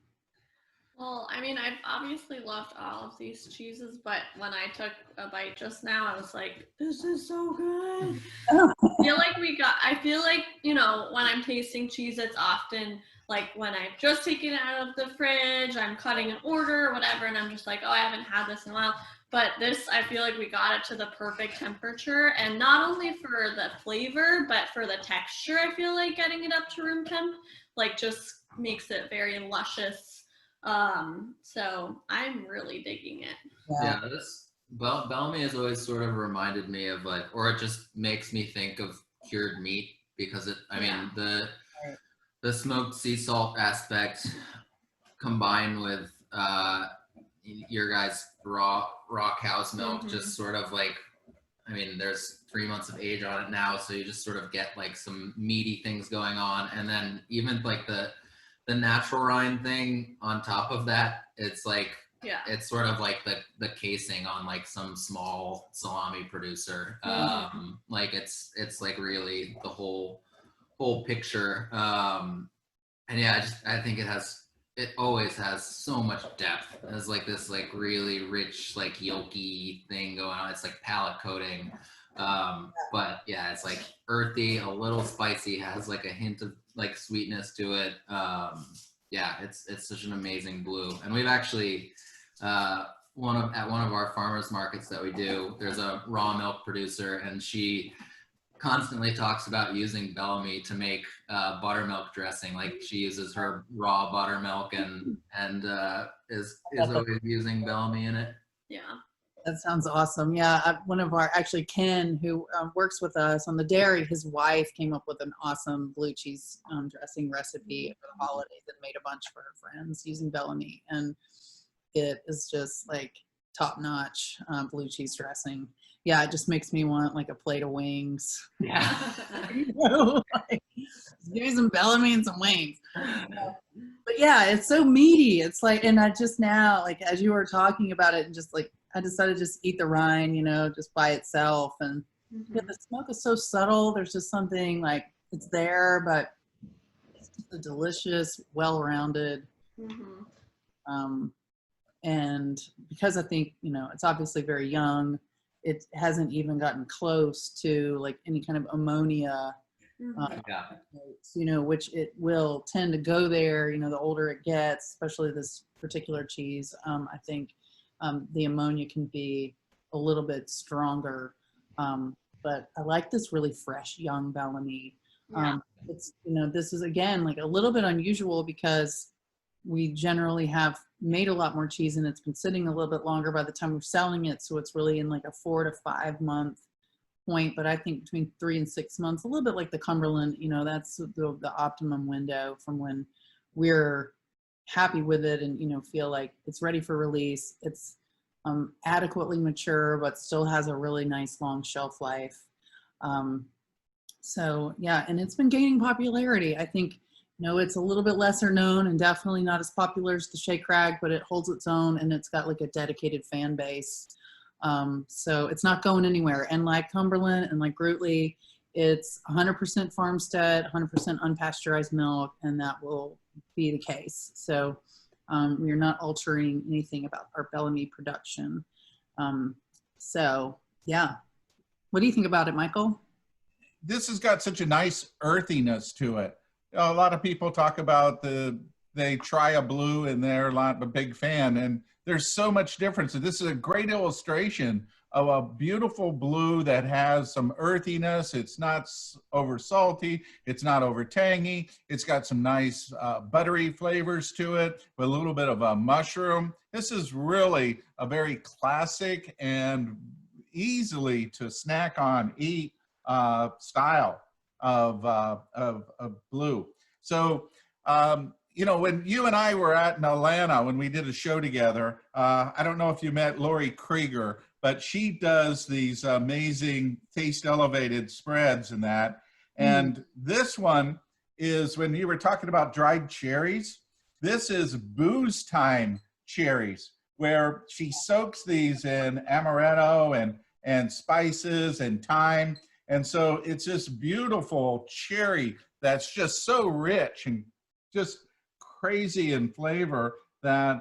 Well, I mean, I've obviously loved all of these cheeses, but when I took a bite just now, I was like, this is so good. I feel like, when I'm tasting cheese, it's often like when I've just taken it out of the fridge, I'm cutting an order or whatever, and I'm just like, oh, I haven't had this in a while. But this, I feel like we got it to the perfect temperature, and not only for the flavor, but for the texture, I feel like getting it up to room temp, like just makes it very luscious. So I'm really digging it. Yeah, this Bellamy has always sort of reminded me of like, or it just makes me think of cured meat, because the smoked sea salt aspect combined with your guys' raw cow's milk, just sort of like, I mean, there's 3 months of age on it now, so you just sort of get like some meaty things going on, and then even like the natural rind thing on top of that, it's like, it's sort of like the casing on like some small salami producer. Like it's like really the whole picture. And yeah, I think it always has so much depth. It has like this like really rich, like yolky thing going on. It's like palate coating. But yeah, it's like earthy, a little spicy, has like a hint of like sweetness to it. Yeah, it's such an amazing blue. And we've actually, at one of our farmers markets that we do, there's a raw milk producer, and she constantly talks about using Bellamy to make buttermilk dressing. Like she uses her raw buttermilk and is always using Bellamy in it. Yeah. That sounds awesome. Yeah, one of our, actually Ken, who works with us on the dairy, his wife came up with an awesome blue cheese dressing recipe for the holidays and made a bunch for her friends using Bellamy. And it is just like top-notch blue cheese dressing. Yeah, it just makes me want like a plate of wings. Yeah. You know, like, give me some Bellamy and some wings. But yeah, it's so meaty. It's like, and I just now, like as you were talking about it, and just like, I decided to just eat the rind, you know, just by itself. And yeah, the smoke is so subtle. There's just something like it's there, but it's just a delicious, well-rounded. And because I think, you know, it's obviously very young, it hasn't even gotten close to like any kind of ammonia, you know, which it will tend to go there, you know, the older it gets, especially this particular cheese. I think the ammonia can be a little bit stronger, but I like this really fresh young Bellamy. It's, you know, this is again like a little bit unusual because we generally have made a lot more cheese and it's been sitting a little bit longer by the time we're selling it, so it's really in like a 4 to 5 month point. But I think between 3 and 6 months, a little bit like the Cumberland, you know, that's the optimum window from when we're happy with it and, you know, feel like it's ready for release. It's adequately mature, but still has a really nice long shelf life. So yeah, and it's been gaining popularity. I think, you know, it's a little bit lesser known and definitely not as popular as the Shakerag, but it holds its own and it's got like a dedicated fan base. So it's not going anywhere. And like Cumberland and like Gruetli, it's 100% farmstead, 100% unpasteurized milk, and that will be the case. So we're not altering anything about our Bellamy production. So yeah, what do you think about it, Michael? This has got such a nice earthiness to it. A lot of people talk about they try a blue and they're not a big fan, and there's so much difference. And this is a great illustration of a beautiful blue that has some earthiness. It's not over salty. It's not over tangy. It's got some nice buttery flavors to it with a little bit of a mushroom. This is really a very classic and easily to snack on, eat style of blue. So, you know, when you and I were at in Atlanta, when we did a show together, I don't know if you met Lori Krieger, but she does these amazing taste elevated spreads and that. And this one is, when you were talking about dried cherries, this is booze time cherries, where she soaks these in amaretto and spices and thyme. And so it's this beautiful cherry that's just so rich and just crazy in flavor that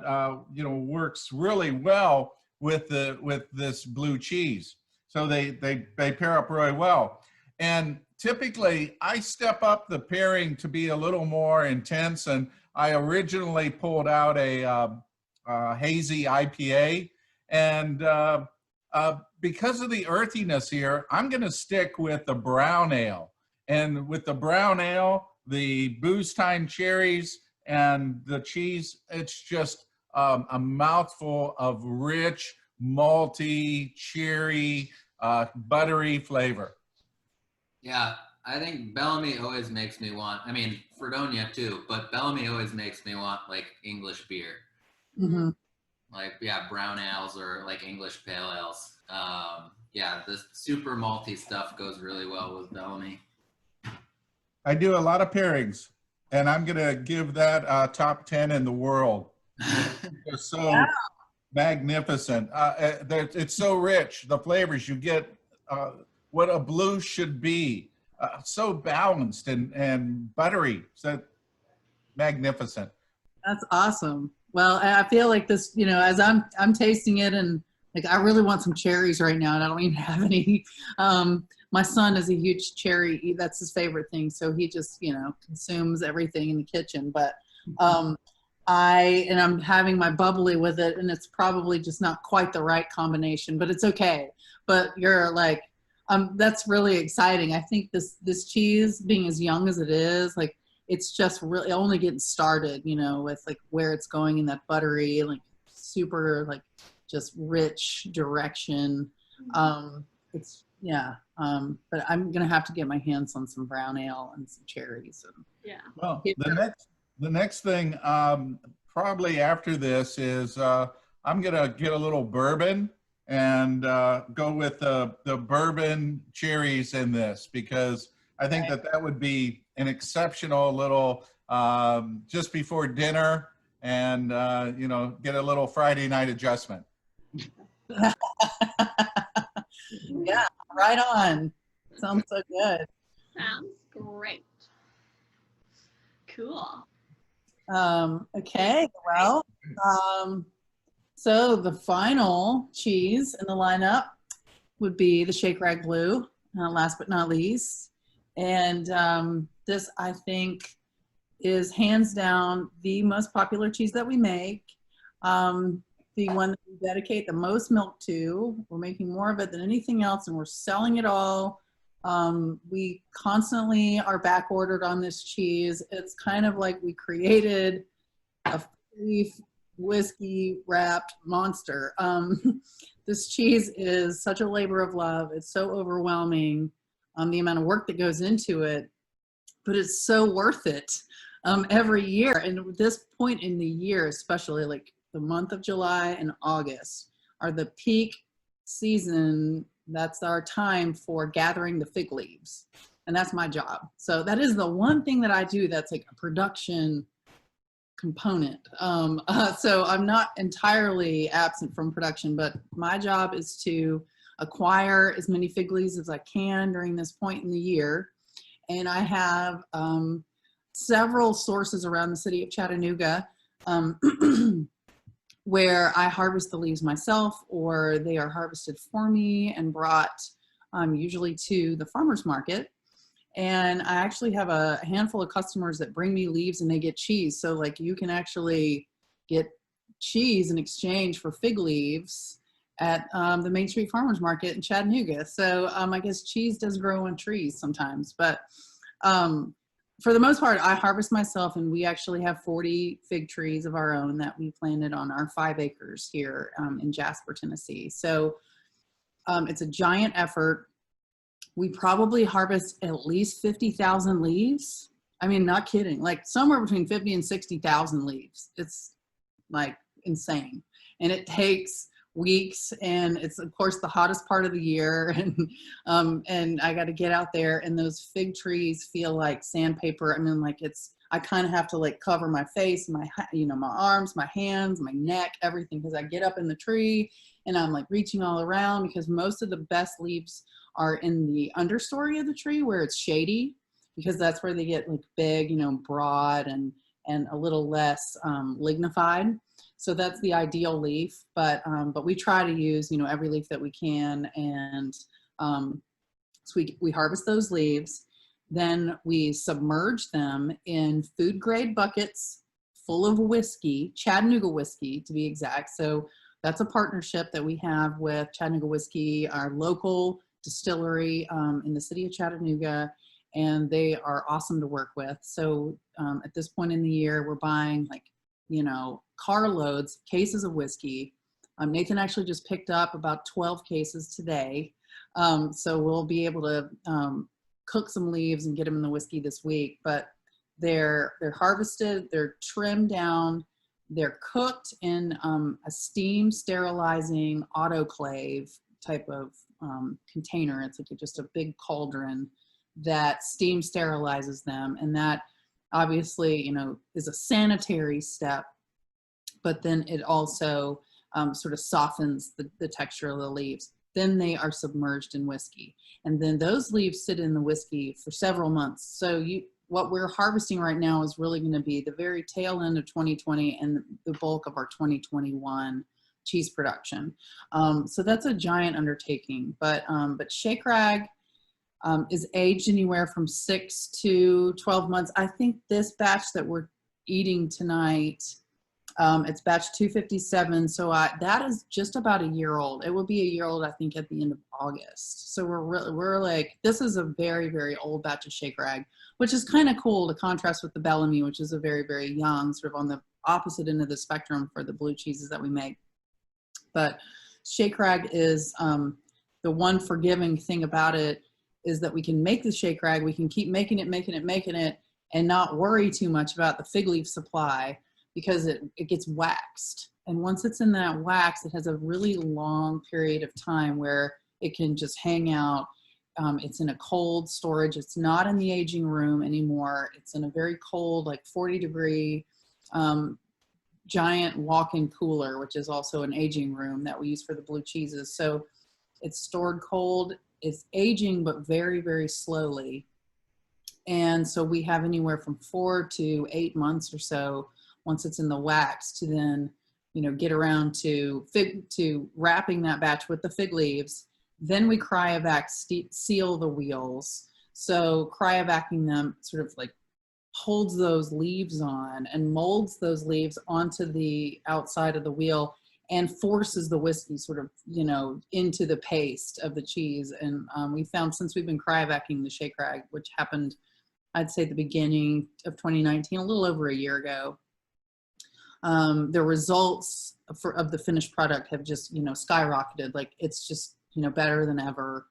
you know, works really well with this blue cheese. So they pair up really well. And typically I step up the pairing to be a little more intense, and I originally pulled out a hazy IPA, and because of the earthiness here, I'm going to stick with the brown ale. And with the brown ale, the booze time cherries and the cheese, it's just a mouthful of rich, malty, cherry, buttery flavor. Yeah, I think Bellamy always makes me want, I mean, Fredonia too, but Bellamy always makes me want like English beer. Like, yeah, brown ales or like English pale ales. Yeah, the super malty stuff goes really well with Bellamy. I do a lot of pairings, and I'm going to give that top 10 in the world. They're so magnificent. It's so rich, the flavors you get, what a blue should be. So balanced and buttery. So magnificent. That's awesome. Well, I feel like this, you know, as I'm tasting it, and like I really want some cherries right now, and I don't even have any. My son is a huge cherry, that's his favorite thing, so he just, you know, consumes everything in the kitchen. But and I'm having my bubbly with it, and it's probably just not quite the right combination, but it's okay. But you're like, that's really exciting. I think this cheese, being as young as it is, like it's just really only getting started, you know, with like where it's going in that buttery, like super like just rich direction. It's yeah. But I'm gonna have to get my hands on some brown ale and some cherries. And, Yeah. Well, the next thing probably after this is I'm gonna get a little bourbon and go with the bourbon cherries in this, because I think that would be an exceptional little just before dinner, and you know, get a little Friday night adjustment. yeah, right on. Sounds so good. Sounds great. Cool. Okay, well, so the final cheese in the lineup would be the Shakerag Blue, last but not least. And this, I think, is hands down the most popular cheese that we make. The one that we dedicate the most milk to. We're making more of it than anything else, and we're selling it all. We constantly are back ordered on this cheese. It's kind of like we created a beef whiskey wrapped monster. This cheese is such a labor of love. It's so overwhelming, the amount of work that goes into it, but it's so worth it every year. And at this point in the year, especially like the month of July and August are the peak season. That's our time for gathering the fig leaves. And that's my job. So that is the one thing that I do that's like a production component. So I'm not entirely absent from production, but my job is to acquire as many fig leaves as I can during this point in the year. And I have several sources around the city of Chattanooga where I harvest the leaves myself, or they are harvested for me and brought usually to the farmer's market. And I actually have a handful of customers that bring me leaves and they get cheese. So like you can actually get cheese in exchange for fig leaves at the Main Street Farmers Market in Chattanooga. So I guess cheese does grow on trees sometimes, but for the most part, I harvest myself, and we actually have 40 fig trees of our own that we planted on our 5 acres here in Jasper, Tennessee. So it's a giant effort. We probably harvest at least 50,000 leaves. I mean, not kidding, like somewhere between 50 and 60,000 leaves. It's like insane. And it takes weeks, and it's of course the hottest part of the year, and I got to get out there, and those fig trees feel like sandpaper. I mean, like I kind of have to like cover my face, my arms, my hands, my neck, everything, because I get up in the tree and I'm like reaching all around, because most of the best leaves are in the understory of the tree where it's shady, because that's where they get like big, broad and a little less lignified. So that's the ideal leaf, but we try to use, every leaf that we can. And so we harvest those leaves, then we submerge them in food grade buckets full of whiskey, Chattanooga whiskey to be exact. So that's a partnership that we have with Chattanooga Whiskey, our local distillery in the city of Chattanooga, and they are awesome to work with. So at this point in the year, we're buying like, carloads, cases of whiskey. Nathan actually just picked up about 12 cases today. So we'll be able to cook some leaves and get them in the whiskey this week. But they're harvested, they're trimmed down, they're cooked in a steam sterilizing autoclave type of container. It's like just a big cauldron that steam sterilizes them. And that obviously, is a sanitary step, but then it also sort of softens the texture of the leaves. Then they are submerged in whiskey. And then those leaves sit in the whiskey for several months. So what we're harvesting right now is really going to be the very tail end of 2020 and the bulk of our 2021 cheese production. So that's a giant undertaking. But Shakerag is aged anywhere from 6 to 12 months. I think this batch that we're eating tonight It's batch 257. So that is just about a year old. It will be a year old, I think, at the end of August. So we're like, this is a very, very old batch of Shakerag, which is kind of cool to contrast with the Bellamy, which is a very, very young, sort of on the opposite end of the spectrum for the blue cheeses that we make. But Shakerag is the one forgiving thing about it is that we can make the Shakerag, we can keep making it, and not worry too much about the fig leaf supply because it gets waxed. And once it's in that wax, it has a really long period of time where it can just hang out. It's in a cold storage. It's not in the aging room anymore. It's in a very cold, like 40-degree giant walk-in cooler, which is also an aging room that we use for the blue cheeses. So it's stored cold. It's aging, but very, very slowly. And so we have anywhere from 4 to 8 months or so once it's in the wax to then, you know, get around to wrapping that batch with the fig leaves. Then we cryovac seal the wheels. So cryovacking them sort of like holds those leaves on and molds those leaves onto the outside of the wheel and forces the whiskey sort of, you know, into the paste of the cheese. And we found since we've been cryovacking the Shakerag, which happened, I'd say the beginning of 2019, a little over a year ago, the results of the finished product have just, you know, skyrocketed. Like it's just, you know, better than ever,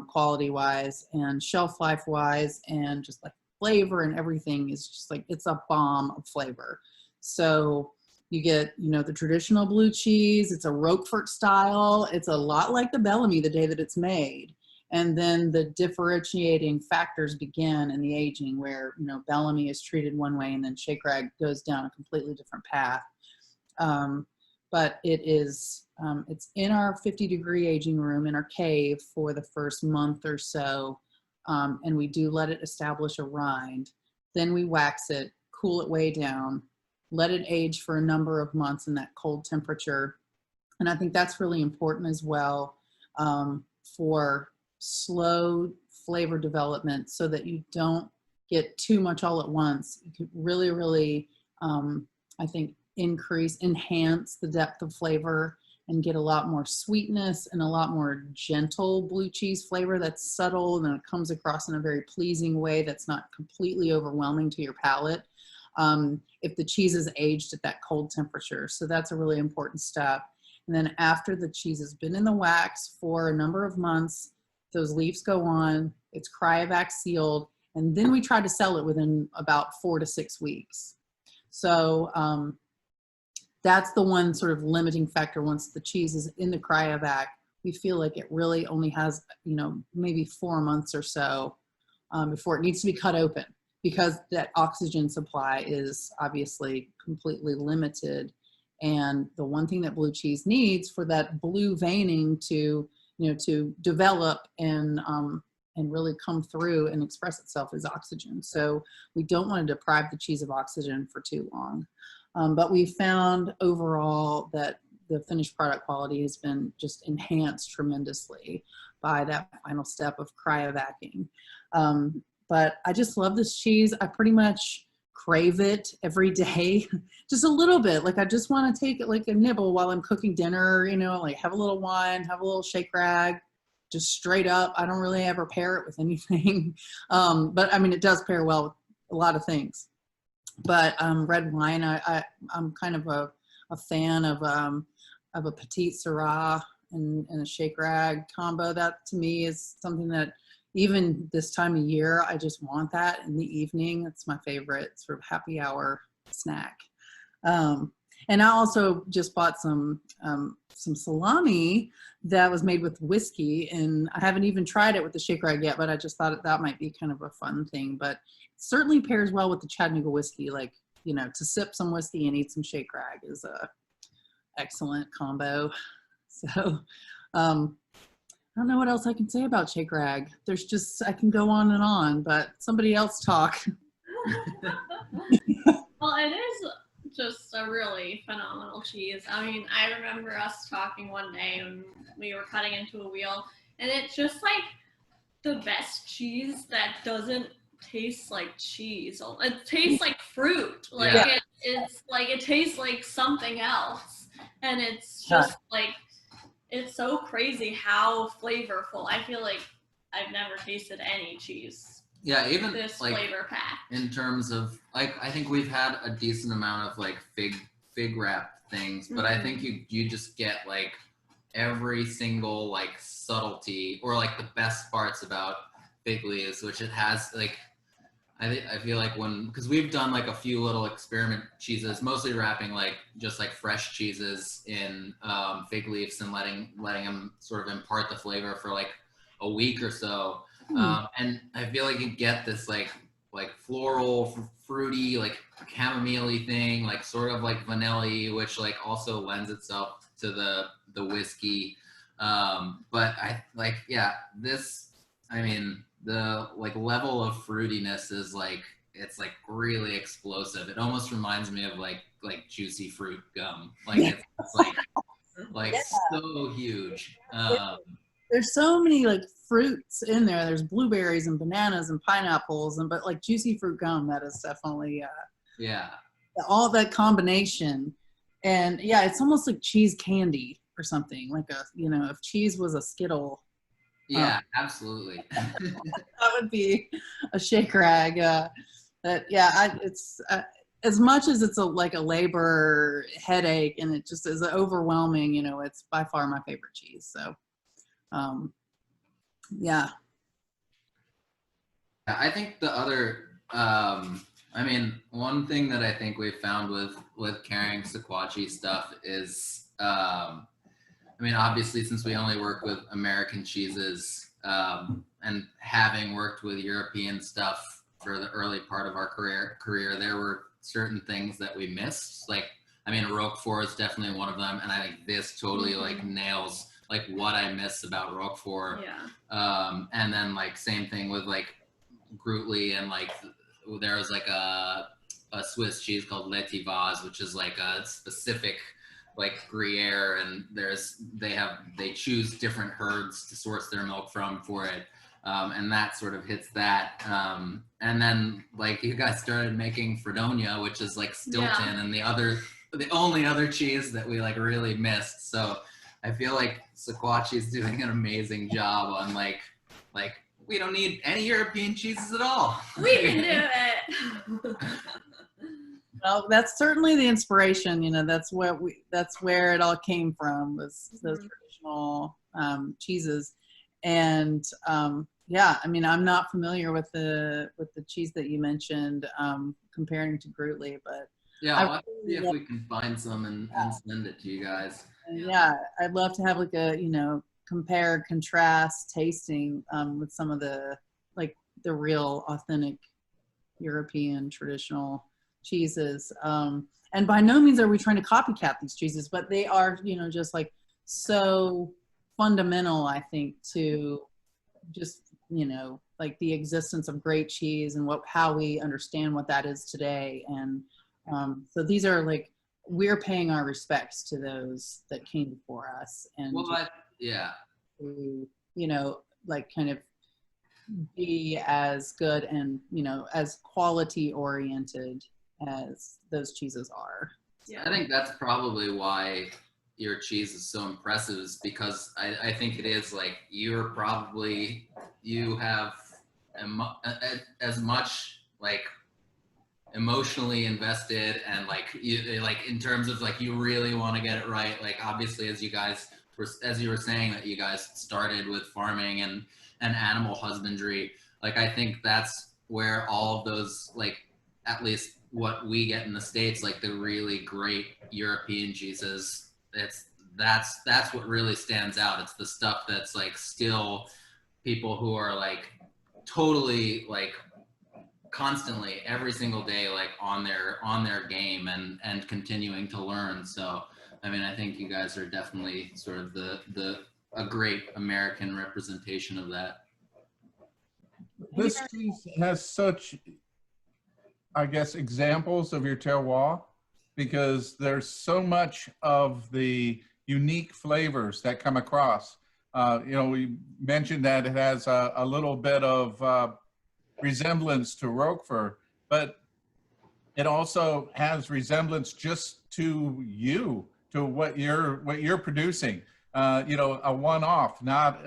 quality wise and shelf life wise, and just like flavor and everything is just like, it's a bomb of flavor. So you get, you know, the traditional blue cheese, it's a Roquefort style. It's a lot like the Bellamy the day that it's made. And then the differentiating factors begin in the aging where, you know, Bellamy is treated one way and then Shakerag goes down a completely different path. But it is, it's in our 50-degree aging room in our cave for the first month or so. And we do let it establish a rind. Then we wax it, cool it way down, let it age for a number of months in that cold temperature. And I think that's really important as well for slow flavor development so that you don't get too much all at once. You can really, really, I think, enhance the depth of flavor and get a lot more sweetness and a lot more gentle blue cheese flavor that's subtle and it comes across in a very pleasing way that's not completely overwhelming to your palate if the cheese is aged at that cold temperature. So that's a really important step. And then after the cheese has been in the wax for a number of months, those leaves go on, it's cryovac sealed, and then we try to sell it within about 4 to 6 weeks. So that's the one sort of limiting factor. Once the cheese is in the cryovac, we feel like it really only has, you know, maybe 4 months or so before it needs to be cut open because that oxygen supply is obviously completely limited. And the one thing that blue cheese needs for that blue veining to, you know, to develop and really come through and express itself is oxygen. So we don't want to deprive the cheese of oxygen for too long. But we found overall that the finished product quality has been just enhanced tremendously by that final step of cryovacking. But I just love this cheese. I pretty much crave it every day, just a little bit. Like I just want to take it like a nibble while I'm cooking dinner, you know, like have a little wine, have a little Shakerag, just straight up. I don't really ever pair it with anything. But I mean, it does pair well with a lot of things. But red wine, I'm kind of a fan of a Petite Syrah and a Shakerag combo. That to me is something that even this time of year, I just want that in the evening. It's my favorite sort of happy hour snack. And I also just bought some salami that was made with whiskey, and I haven't even tried it with the Shakerag yet, but I just thought that might be kind of a fun thing. But it certainly pairs well with the Chattanooga whiskey. Like, you know, to sip some whiskey and eat some Shakerag is a excellent combo. So, I don't know what else I can say about Shakerag. There's just, I can go on and on, but somebody else talk. Well, it is just a really phenomenal cheese. I mean, I remember us talking one day when we were cutting into a wheel, and it's just like the best cheese that doesn't taste like cheese. It tastes like fruit. Like Yeah. it's like it tastes like something else, and it's just like it's so crazy how flavorful. I feel like I've never tasted any cheese Yeah, even this like flavor pack. in terms of like, I think we've had a decent amount of like fig wrap things, but I think you just get like every single like subtlety or like the best parts about fig leaves, which it has like, I feel like because we've done like a few little experiment cheeses, mostly wrapping like just like fresh cheeses in fig leaves and letting them sort of impart the flavor for like a week or so. And I feel like you get this like floral, fruity, like chamomile thing, like sort of like vanilla, which like also lends itself to the whiskey. But I like, yeah, I mean, the like level of fruitiness is like, it's like really explosive. It almost reminds me of like juicy fruit gum. Like it's like so huge. There's so many like fruits in there. There's blueberries and bananas and pineapples, but like juicy fruit gum, that is definitely all that combination. And yeah, it's almost like cheese candy or something, like if cheese was a Skittle. Yeah, absolutely. That would be a Shakerag. It's as much as it's like a labor headache, and it just is overwhelming. It's by far my favorite cheese. So. Yeah. I think the other, I mean, one thing that I think we've found with carrying Sequatchie stuff is, I mean, obviously, since we only work with American cheeses, and having worked with European stuff for the early part of our career, there were certain things that we missed. Like, I mean, Roquefort is definitely one of them, and I think this totally like nails like what I miss about Roquefort. Yeah. And then like same thing with like Gruetli, and like there was like a Swiss cheese called Letivaz, which is like a specific like Gruyere, and they choose different herds to source their milk from for it. And that sort of hits that. And then like you guys started making Fredonia, which is like Stilton, and the only other cheese that we like really missed. So I feel like Sequatchie is doing an amazing job on like we don't need any European cheeses at all. We can do it. Well, that's certainly the inspiration. That's where it all came from, was those traditional cheeses. And yeah, I mean, I'm not familiar with the cheese that you mentioned, comparing to Gruetli, but yeah, I'll see if we can find some and send it to you guys. Yeah, I'd love to have like a compare contrast tasting with some of the real authentic European traditional cheeses. And by no means are we trying to copycat these cheeses, but they are just like so fundamental, I think, to just like the existence of great cheese and how we understand what that is today. And so these are like, we're paying our respects to those that came before us, and to, like kind of be as good and as quality oriented as those cheeses are. Yeah. I think that's probably why your cheese is so impressive, is because I think it is like you have as much like emotionally invested, and like you like in terms of like you really want to get it right. Like obviously, as you were saying that you guys started with farming and animal husbandry, like I think that's where all of those, like at least what we get in the States, like the really great European cheeses, that's what really stands out. It's the stuff that's like still people who are like totally like constantly every single day like on their game and continuing to learn. So I mean, I think you guys are definitely sort of a great American representation of that. This cheese has such, I guess, examples of your terroir, because there's so much of the unique flavors that come across. We mentioned that it has a little bit of resemblance to Roquefort, but it also has resemblance just to you, to what you're producing. You know, a one-off, not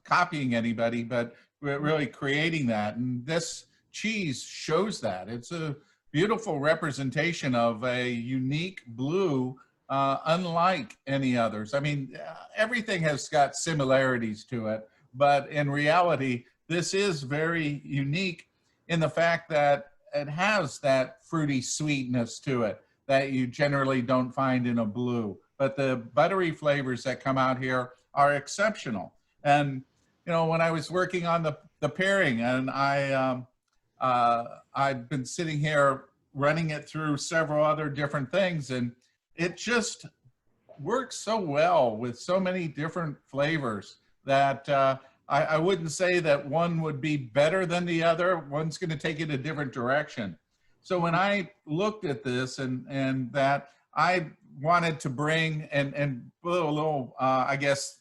copying anybody, but really creating that. And this cheese shows that. It's a beautiful representation of a unique blue, unlike any others. I mean, everything has got similarities to it, but in reality, this is very unique in the fact that it has that fruity sweetness to it that you generally don't find in a blue. But the buttery flavors that come out here are exceptional. And, you know, when I was working on the pairing, and I've been sitting here running it through several other different things, and it just works so well with so many different flavors that I wouldn't say that one would be better than the other. One's going to take it a different direction. So when I looked at this and that, I wanted to bring and put a little, I guess,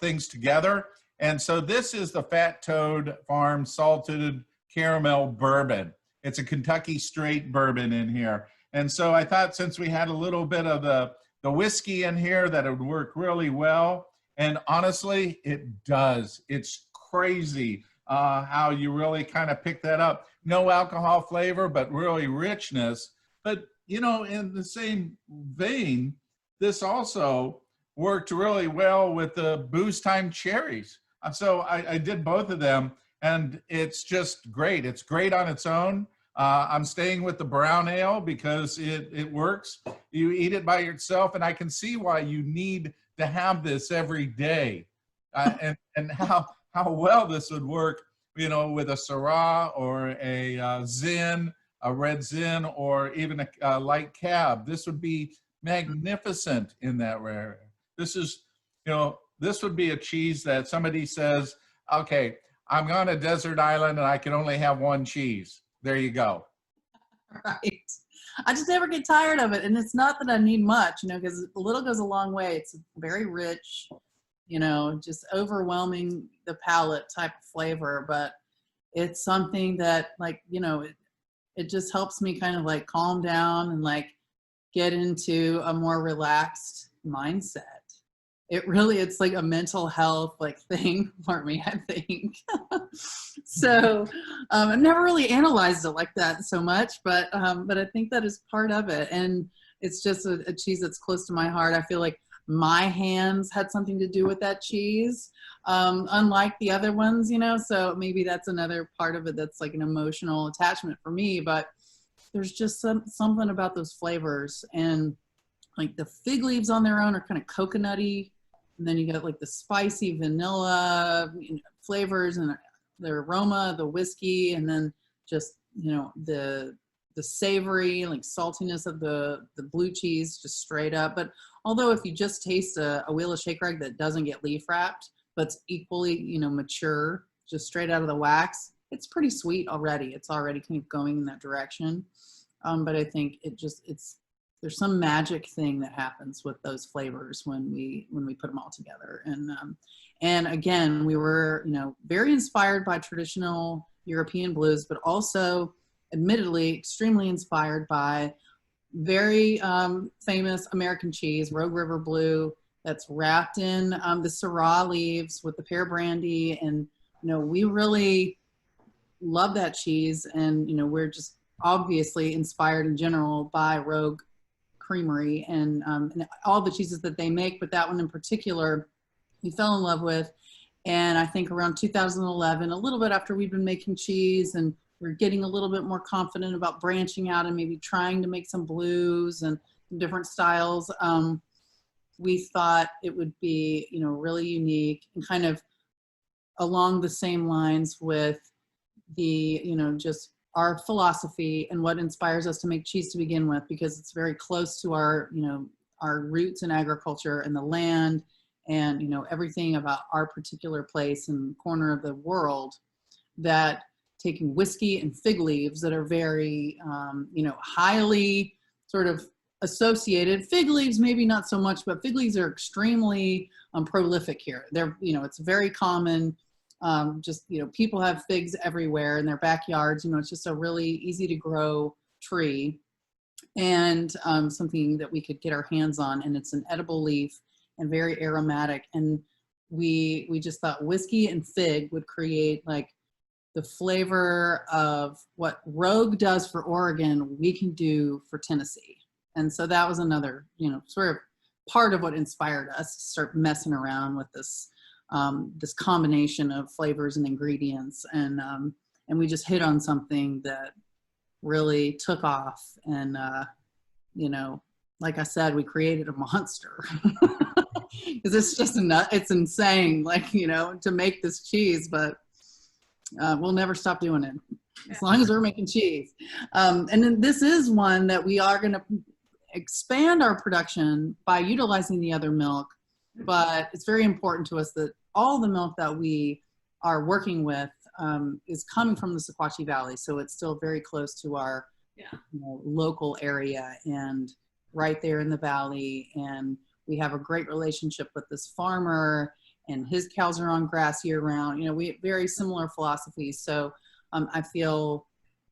things together. And so this is the Fat Toad Farm Salted Caramel Bourbon. It's a Kentucky straight bourbon in here. And so I thought, since we had a little bit of the whiskey in here, that it would work really well. And honestly, it does. It's crazy how you really kind of pick that up. No alcohol flavor, but really richness. But, you know, in the same vein, this also worked really well with the Booze Time cherries. So I did both of them, and it's just great. It's great on its own. I'm staying with the brown ale because it works. You eat it by yourself, and I can see why you need to have this every day, and how well this would work, you know, with a Syrah or a Zin, a red Zin, or even a light cab. This would be magnificent in that area. This is, you know, this would be a cheese that somebody says, okay, I'm on a desert island and I can only have one cheese. There you go. Right. I just never get tired of it. And it's not that I need much, you know, because a little goes a long way. It's very rich, you know, just overwhelming the palate type of flavor. But it's something that, like, you know, it just helps me kind of like calm down and like get into a more relaxed mindset. It really, it's like a mental health like thing for me, I think. So I've never really analyzed it like that so much, but I think that is part of it. And it's just a cheese that's close to my heart. I feel like my hands had something to do with that cheese, unlike the other ones, you know, so maybe that's another part of it that's like an emotional attachment for me. But there's just something about those flavors, and like the fig leaves on their own are kind of coconutty. And then you get like the spicy vanilla, you know, flavors and the aroma, the whiskey, and then just, you know, the savory, like saltiness of the blue cheese just straight up. But although if you just taste a wheel of Shakerag that doesn't get leaf wrapped, but's equally, you know, mature, just straight out of the wax, it's pretty sweet already. It's already kind of going in that direction. But I think there's some magic thing that happens with those flavors when we put them all together. And again, we were, you know, very inspired by traditional European blues, but also admittedly extremely inspired by very famous American cheese, Rogue River Blue, that's wrapped in the Syrah leaves with the pear brandy. And, you know, we really love that cheese. And, you know, we're just obviously inspired in general by Rogue Creamery and all the cheeses that they make, but that one in particular we fell in love with. And I think around 2011, a little bit after we'd been making cheese and we're getting a little bit more confident about branching out and maybe trying to make some blues and different styles, we thought it would be, you know, really unique and kind of along the same lines with the, you know, just our philosophy and what inspires us to make cheese to begin with, because it's very close to our, you know, our roots in agriculture and the land and, you know, everything about our particular place and corner of the world, that taking whiskey and fig leaves that are very, you know, highly sort of associated. Fig leaves, maybe not so much, but fig leaves are extremely prolific here. They're, you know, it's very common just, you know, people have figs everywhere in their backyards. You know, it's just a really easy to grow tree, and something that we could get our hands on. And it's an edible leaf and very aromatic. And we just thought whiskey and fig would create like the flavor of what Rogue does for Oregon, we can do for Tennessee. And so that was another, you know, sort of part of what inspired us to start messing around with this this combination of flavors and ingredients. And we just hit on something that really took off. And, you know, like I said, we created a monster. Because it's just it's insane, like, you know, to make this cheese, but we'll never stop doing it as long as we're making cheese. And then this is one that we are going to expand our production by utilizing the other milk, but it's very important to us that all the milk that we are working with is coming from the Sequatchie Valley. So it's still very close to our you know, local area and right there in the valley. And we have a great relationship with this farmer, and his cows are on grass year round. You know, we have very similar philosophies. So I feel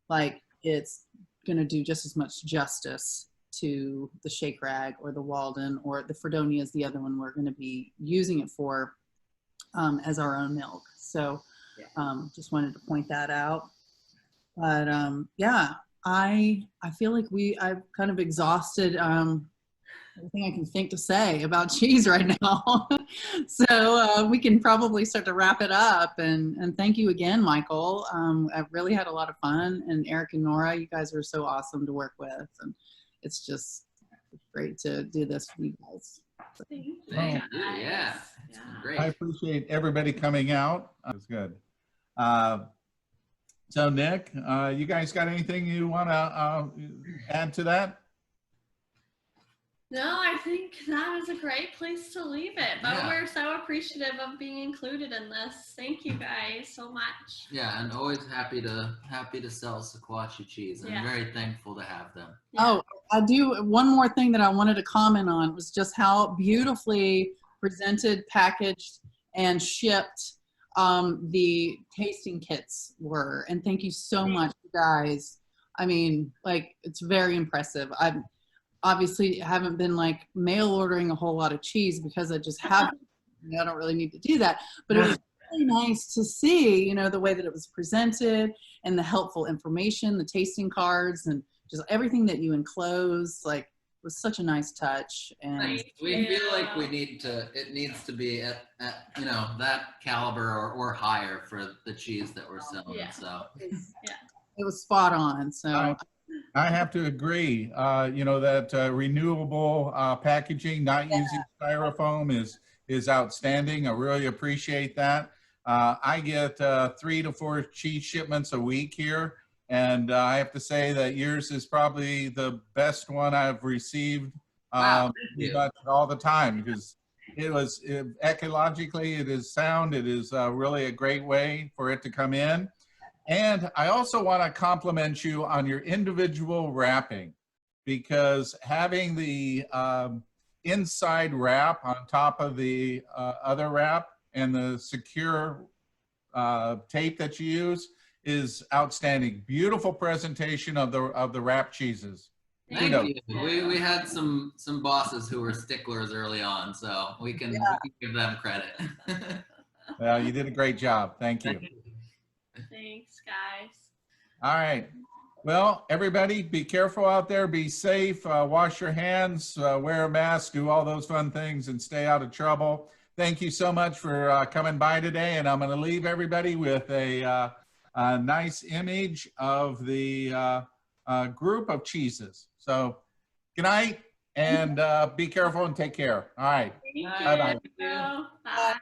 like it's going to do just as much justice to the Shakerag or the Walden, or the Fredonia is the other one we're going to be using it for as our own milk. So just wanted to point that out. But yeah, I feel like I've kind of exhausted everything I can think to say about cheese right now. So we can probably start to wrap it up. And thank you again, Michael. I've really had a lot of fun. And Eric and Nora, you guys are so awesome to work with. And it's just great to do this for you guys. Thank you. Thank you. Yeah, it's been great. I appreciate everybody coming out. It was good. So Nick, you guys got anything you want to add to that? No, I think that is a great place to leave it. But we're so appreciative of being included in this. Thank you guys so much. Yeah, and always happy to sell Sequatchie cheese. I'm very thankful to have them. Oh, I do. One more thing that I wanted to comment on was just how beautifully presented, packaged, and shipped the tasting kits were. And thank you so much, guys. I mean, like, it's very impressive. I've obviously haven't been like mail ordering a whole lot of cheese because I just haven't. I don't really need to do that. But it was really nice to see, you know, the way that it was presented and the helpful information, the tasting cards, and just everything that you enclosed. Like, it was such a nice touch. And we feel like it needs to be at you know, that caliber or higher for the cheese that we're selling. So it was spot on. So I have to agree. You know, that renewable packaging, not using styrofoam is outstanding. I really appreciate that. I get 3 to 4 cheese shipments a week here. And I have to say that yours is probably the best one I've received pretty much all the time, because ecologically, it is sound. It is really a great way for it to come in. And I also want to compliment you on your individual wrapping, because having the inside wrap on top of the other wrap and the secure tape that you use is outstanding. Beautiful presentation of the wrap cheeses. Thank you. We had some bosses who were sticklers early on, so we can give them credit. Well, you did a great job. Thank you. Thanks, guys. All right. Well, everybody, be careful out there. Be safe. Wash your hands. Wear a mask. Do all those fun things and stay out of trouble. Thank you so much for coming by today. And I'm going to leave everybody with a nice image of the group of cheeses. So good night, and be careful and take care. All right. Thank Bye-bye. you. Bye.